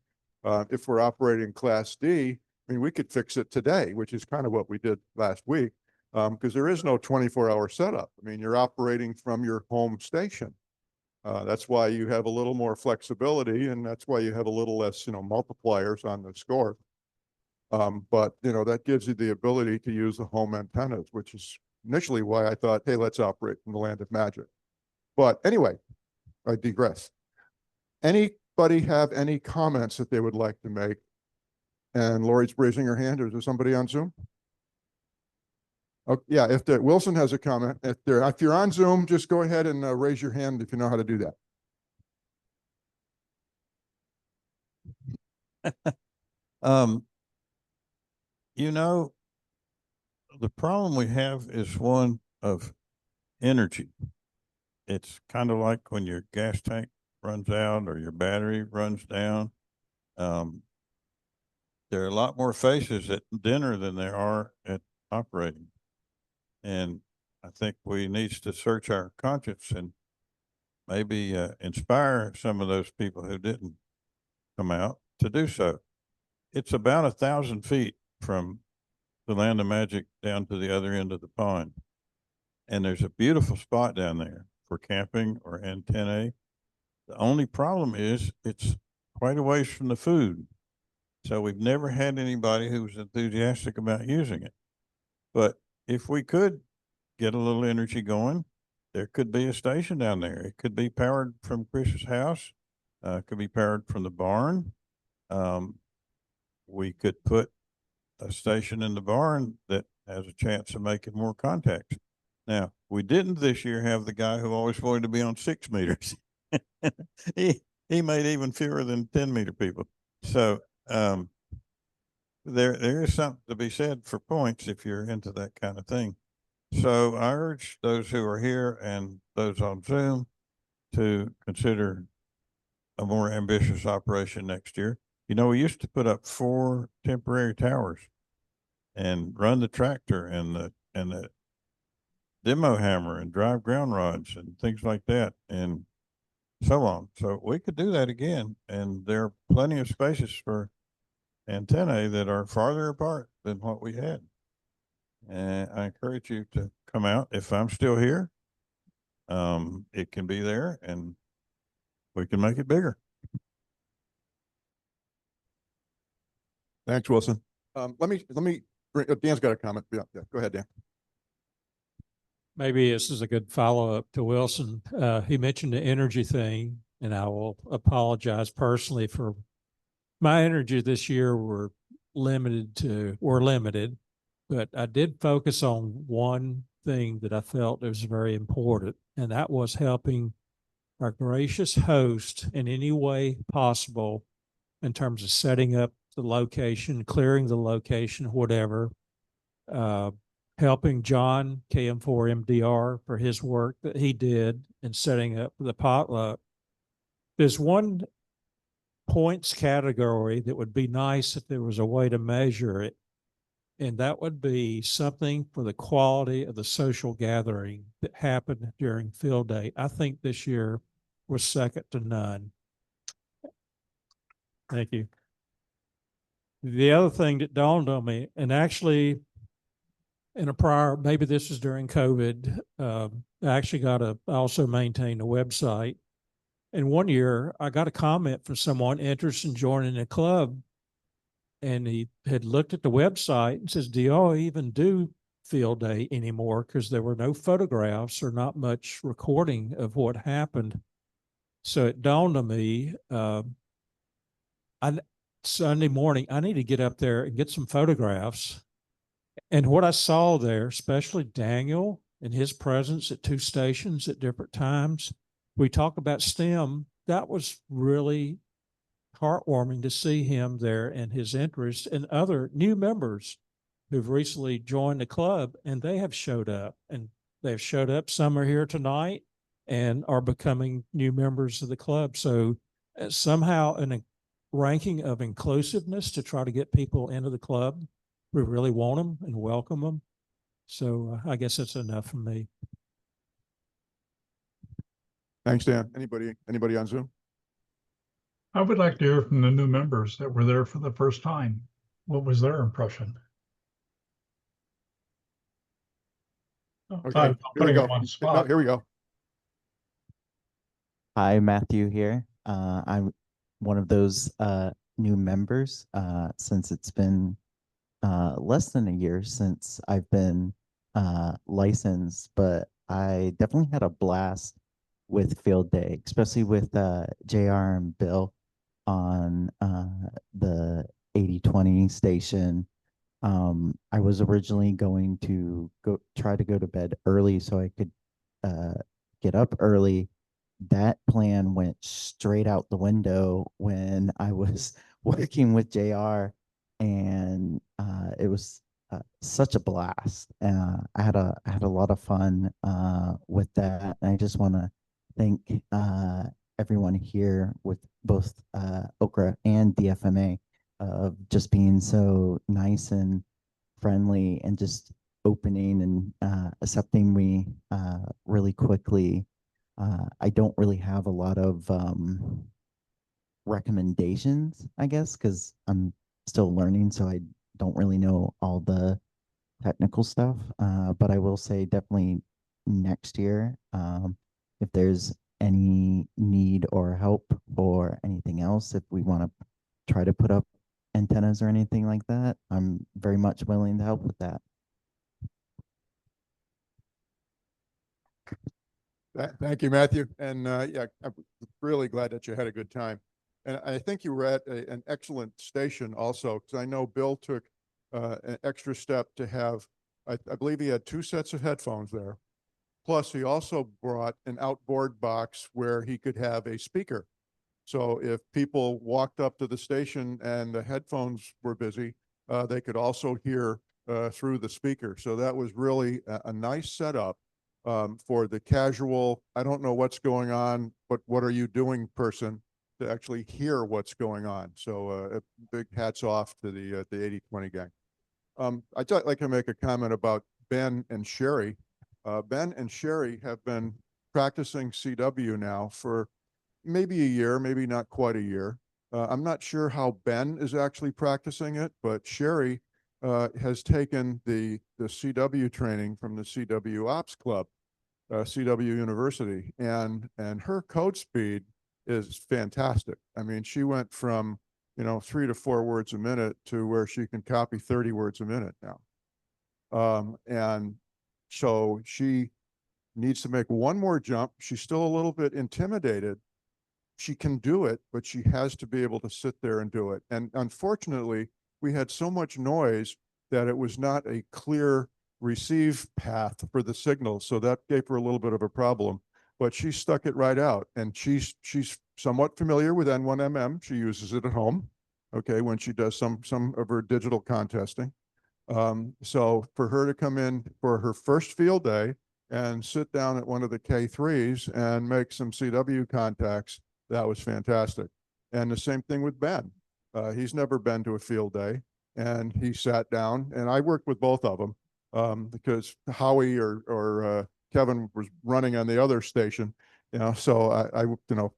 If we're operating Class D, I mean, we could fix it today, which is kind of what we did last week, because there is no 24-hour setup. I mean, you're operating from your home station. That's why you have a little more flexibility, and that's why you have a little less, multipliers on the score. But, that gives you the ability to use the home antennas, which is initially why I thought, hey, let's operate in the land of magic. But anyway, I digress. Anybody have any comments that they would like to make? And Lori's raising her hand. Is there somebody on Zoom? Oh, yeah, if Wilson has a comment, if you're on Zoom, just go ahead and raise your hand if you know how to do that. The problem we have is one of energy. It's kind of like when your gas tank runs out or your battery runs down. There are a lot more faces at dinner than there are at operating. And I think we need to search our conscience and maybe inspire some of those people who didn't come out to do so. It's about 1,000 feet from the land of magic down to the other end of the pond. And there's a beautiful spot down there for camping or antennae. The only problem is it's quite a ways from the food. So we've never had anybody who was enthusiastic about using it. But if we could get a little energy going, there could be a station down there. It could be powered from Chris's house. It could be powered from the barn. We could put a station in the barn that has a chance of making more contacts. Now, we didn't this year have the guy who always wanted to be on 6 meters. He made even fewer than 10-meter people. So there is something to be said for points if you're into that kind of thing. So I urge those who are here and those on Zoom to consider a more ambitious operation next year. You know, we used to put up 4 temporary towers and run the tractor and the demo hammer and drive ground rods and things like that and so on. So we could do that again. And there are plenty of spaces for antennae that are farther apart than what we had. And I encourage you to come out. If I'm still here, it can be there and we can make it bigger. Thanks, Wilson. Let me bring, Dan's got a comment. Yeah, go ahead, Dan. Maybe this is a good follow-up to Wilson. He mentioned the energy thing, and I will apologize personally for my energy this year. We're limited, but I did focus on one thing that I felt was very important, and that was helping our gracious host in any way possible in terms of setting up the location, clearing the location, whatever, helping John KM4MDR for his work that he did in setting up the potluck. There's one points category that would be nice if there was a way to measure it, and that would be something for the quality of the social gathering that happened during field day. I think this year was second to none. Thank you. The other thing that dawned on me, and actually in a prior, maybe this was during COVID, I actually I also maintained a website. And one year I got a comment from someone interested in joining a club. And he had looked at the website and says, do y'all even do field day anymore? Because there were no photographs or not much recording of what happened. So it dawned on me, Sunday morning, I need to get up there and get some photographs. And what I saw there, especially Daniel and his presence at 2 stations at different times, we talk about STEM, that was really heartwarming to see him there and his interest, and other new members who've recently joined the club, and they have showed up, and they've showed up. Some are here tonight and are becoming new members of the club. So somehow in a ranking of inclusiveness to try to get people into the club, we really want them and welcome them. So I guess that's enough from me. Thanks, Dan. Anybody on Zoom? I would like to hear from the new members that were there for the first time. What was their impression? Okay, I'm here we putting go. them on the No, spot. here we go. Hi, Matthew here. I'm one of those new members since it's been less than a year since I've been licensed, but I definitely had a blast with field day, especially with JR and Bill on the 80/20 station. I was originally going to try to go to bed early so I could get up early. That plan went straight out the window when I was working with JR, and it was such a blast. I had a lot of fun with that. And I just want to thank everyone here with both OCRA and DFMA of just being so nice and friendly and just opening and accepting me really quickly. I don't really have a lot of recommendations, I guess, because I'm still learning, so I don't really know all the technical stuff. But I will say definitely next year, if there's any need or help or anything else, if we want to try to put up antennas or anything like that, I'm very much willing to help with that. Thank you, Matthew. And yeah, I'm really glad that you had a good time. And I think you were at an excellent station also, because I know Bill took an extra step to have, I believe he had 2 sets of headphones there. Plus, he also brought an outboard box where he could have a speaker. So if people walked up to the station and the headphones were busy, they could also hear through the speaker. So that was really a nice setup for the casual, I don't know what's going on, but what are you doing person to actually hear what's going on. So a big hats off to the 80/20 gang. I'd like to make a comment about Ben and Sherry. Ben and Sherry have been practicing CW now for maybe a year, maybe not quite a year. I'm not sure how Ben is actually practicing it, but Sherry has taken the CW training from the CW Ops Club, CW University, and her code speed is fantastic. I mean, she went from 3 to 4 words a minute to where she can copy 30 words a minute now. And so she needs to make one more jump. She's still a little bit intimidated. She can do it, but she has to be able to sit there and do it. And unfortunately, we had so much noise that it was not a clear receive path for the signal. So that gave her a little bit of a problem, but she stuck it right out. And she's somewhat familiar with N1MM. She uses it at home, okay, when she does some of her digital contesting. So for her to come in for her first field day and sit down at one of the K3s and make some CW contacts, that was fantastic. And the same thing with Ben. He's never been to a field day, and he sat down, and I worked with both of them because Howie or Kevin was running on the other station, so I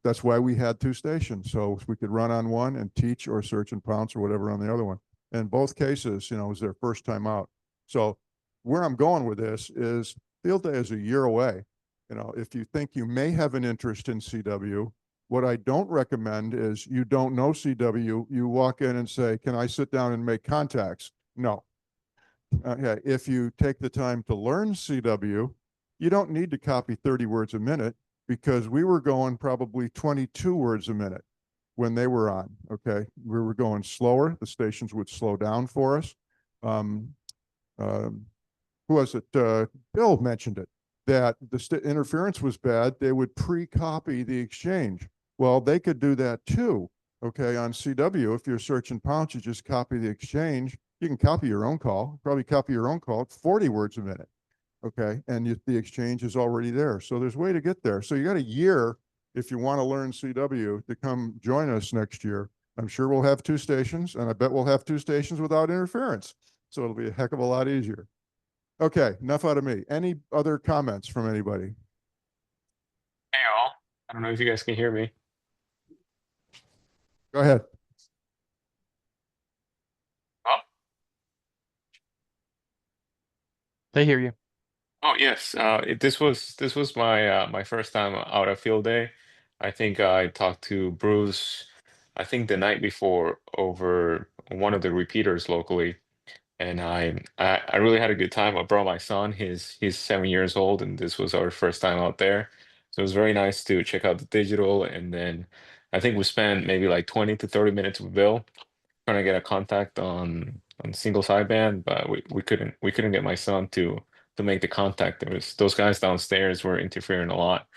that's why we had 2 stations, so we could run on one and teach or search and pounce or whatever on the other one. In both cases, it was their first time out. So where I'm going with this is field day is a year away. If you think you may have an interest in CW, what I don't recommend is you don't know CW, you walk in and say, can I sit down and make contacts? No. Okay, if you take the time to learn CW, you don't need to copy 30 words a minute because we were going probably 22 words a minute when they were on, okay? We were going slower. The stations would slow down for us. Who was it? Bill mentioned it, that the interference was bad. They would pre-copy the exchange. Well, they could do that too, okay? On CW, if you're search and pounce, you just copy the exchange. You can copy your own call, probably copy your own call at 40 words a minute, okay? And the exchange is already there. So there's a way to get there. So you got a year if you want to learn CW to come join us next year. I'm sure we'll have 2 stations, and I bet we'll have 2 stations without interference. So it'll be a heck of a lot easier. Okay, enough out of me. Any other comments from anybody? Hey all, I don't know if you guys can hear me. Go ahead. Oh, They hear you. oh yes. This was my my first time out of field day. I think I talked to Bruce, I think the night before over one of the repeaters locally, and I really had a good time. I brought my son. He's 7 years old, and this was our first time out there. So it was very nice to check out the digital, and then I think we spent maybe like 20 to 30 minutes with Bill trying to get a contact on single sideband, but we couldn't get my son to make the contact. There was those guys downstairs were interfering a lot.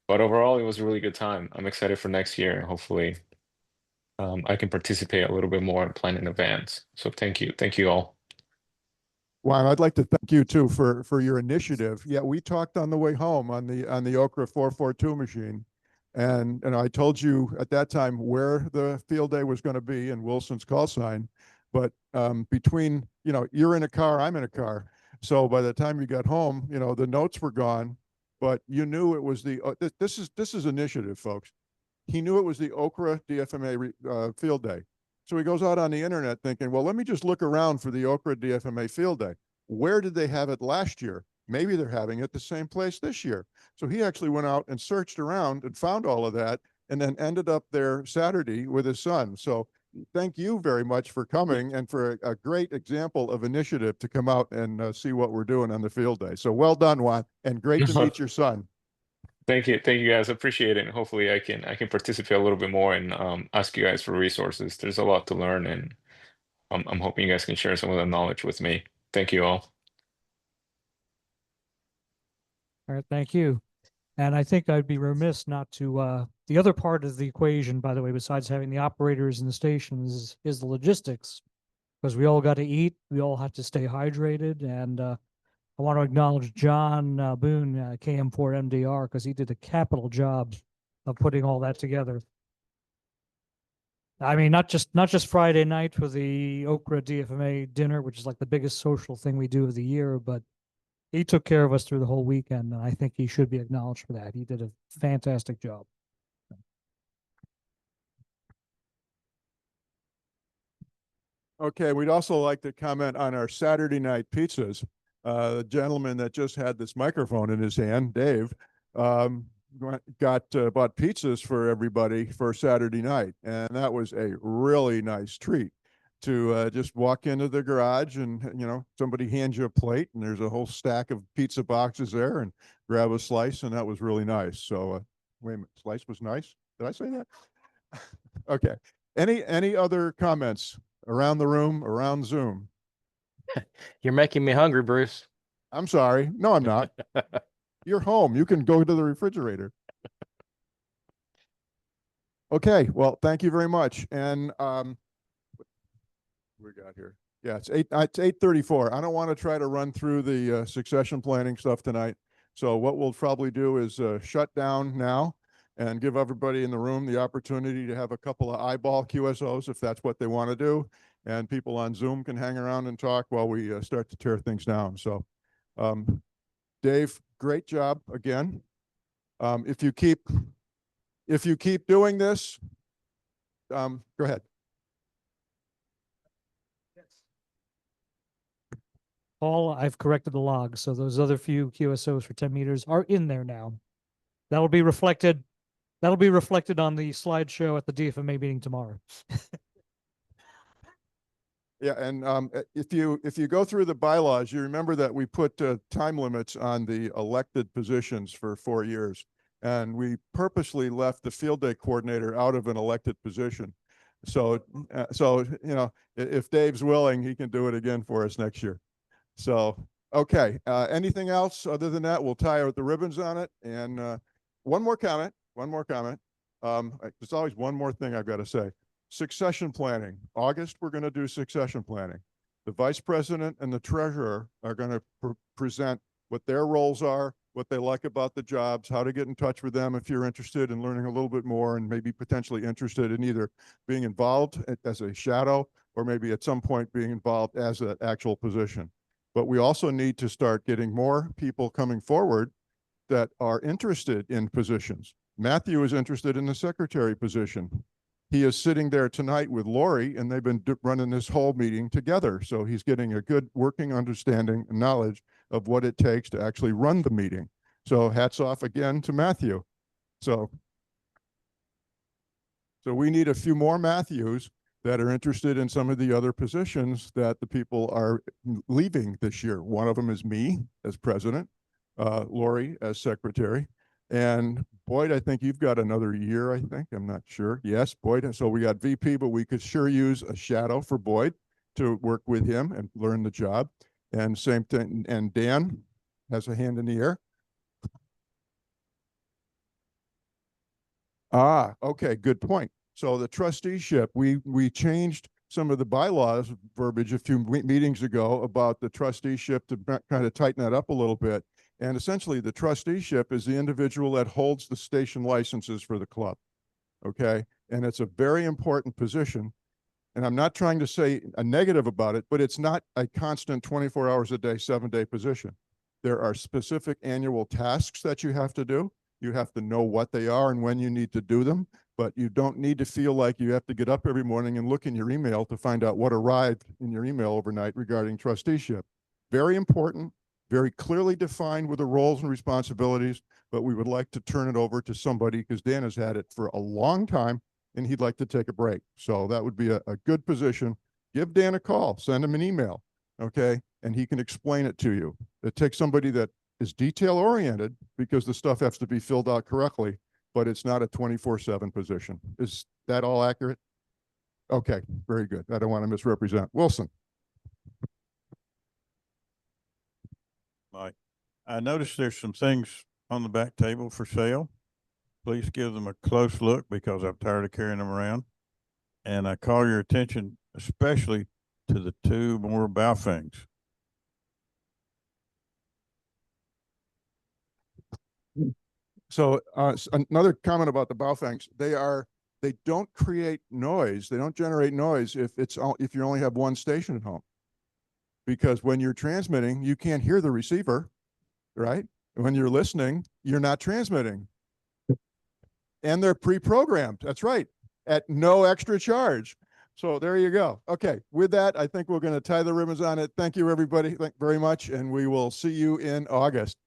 But overall, it was a really good time. I'm excited for next year. Hopefully, I can participate a little bit more and plan in advance. So thank you all. Well, I'd like to thank you too for your initiative. Yeah, we talked on the way home on the OCRA 442 machine, and I told you at that time where the field day was going to be in Wilson's call sign. But between you're in a car, I'm in a car, so by the time you got home, the notes were gone, but you knew it was the this is initiative, folks. He knew it was the OCRA DFMA field day. So he goes out on the internet thinking, well, let me just look around for the OCRA DFMA field day. Where did they have it last year? Maybe they're having it the same place this year. So he actually went out and searched around and found all of that, and then ended up there Saturday with his son. So thank you very much for coming and for a great example of initiative to come out and see what we're doing on the field day. So well done, Juan, and great to meet your son. Thank you guys. Appreciate it. And hopefully I can participate a little bit more and ask you guys for resources. There's a lot to learn, and I'm hoping you guys can share some of the knowledge with me. Thank you all. All right, thank you. And I think I'd be remiss not to, the other part of the equation, by the way, besides having the operators and the stations, is the logistics. because we all got to eat, we all had to stay hydrated, and I want to acknowledge John Boone, KM4MDR, because he did a capital job of putting all that together. I mean, not just Friday night for the OCRA DFMA dinner, which is like the biggest social thing we do of the year, but he took care of us through the whole weekend, and I think he should be acknowledged for that. He did a fantastic job. Okay, we'd also like to comment on our Saturday night pizzas. The gentleman that just had this microphone in his hand, Dave, bought pizzas for everybody for Saturday night, and that was a really nice treat to just walk into the garage and somebody hands you a plate and there's a whole stack of pizza boxes there, and grab a slice, and that was really nice. So wait a minute, slice was nice? Did I say that? Okay. Any other comments around the room, around Zoom? You're making me hungry, Bruce. I'm sorry. No, I'm not. You're home. You can go to the refrigerator. Okay. Well, thank you very much. And we got here. Yeah, it's 8:34. I don't want to try to run through the succession planning stuff tonight. So what we'll probably do is shut down now and give everybody in the room the opportunity to have a couple of eyeball QSOs if that's what they want to do. And people on Zoom can hang around and talk while we start to tear things down. So Dave, great job again. If you keep doing this, go ahead. Paul, I've corrected the log, so those other few QSOs for 10 meters are in there now. That'll be reflected on the slideshow at the DFMA meeting tomorrow. Yeah, and if you go through the bylaws, you remember that we put time limits on the elected positions for 4 years, and we purposely left the field day coordinator out of an elected position. So if Dave's willing, he can do it again for us next year. So okay, anything else other than that? We'll tie the ribbons on it. And one more comment. There's always one more thing I've got to say. Succession planning. August, we're going to do succession planning. The vice president and the treasurer are going to present what their roles are, what they like about the jobs, how to get in touch with them if you're interested in learning a little bit more and maybe potentially interested in either being involved as a shadow or maybe at some point being involved as an actual position. But we also need to start getting more people coming forward that are interested in positions. Matthew is interested in the secretary position. He is sitting there tonight with Lori, and they've been running this whole meeting together. So he's getting a good working understanding and knowledge of what it takes to actually run the meeting. So hats off again to Matthew. So we need a few more Matthews that are interested in some of the other positions that the people are leaving this year. One of them is me as president, Lori as secretary, and Boyd, I think you've got another year, I think. I'm not sure. Yes, Boyd. And so we got VP, but we could sure use a shadow for Boyd to work with him and learn the job. And same thing. And Dan has a hand in the air. Ah, okay, good point. So the trusteeship, we changed some of the bylaws verbiage a few meetings ago about the trusteeship to kind of tighten that up a little bit. And essentially the trusteeship is the individual that holds the station licenses for the club. Okay. And it's a very important position. And I'm not trying to say a negative about it, but it's not a constant 24 hours a day, 7-day position. There are specific annual tasks that you have to do. You have to know what they are and when you need to do them, but you don't need to feel like you have to get up every morning and look in your email to find out what arrived in your email overnight regarding trusteeship. Very important, very clearly defined with the roles and responsibilities, but we would like to turn it over to somebody because Dan has had it for a long time and he'd like to take a break. So that would be a good position. Give Dan a call, send him an email, okay? And he can explain it to you. It takes somebody that is detail oriented because the stuff has to be filled out correctly, but it's not a 24/7 position. Is that all accurate? Okay, very good. I don't want to misrepresent. Wilson. Mike, I noticed there's some things on the back table for sale. Please give them a close look because I'm tired of carrying them around. And I call your attention especially to the two more Baofengs. So another comment about the Baofengs, they don't create noise. They don't generate noise if you only have one station at home. Because when you're transmitting, you can't hear the receiver, right? When you're listening, you're not transmitting. And they're pre-programmed. That's right. At no extra charge. So there you go. Okay. With that, I think we're going to tie the ribbons on it. Thank you, everybody. Thank you very much. And we will see you in August.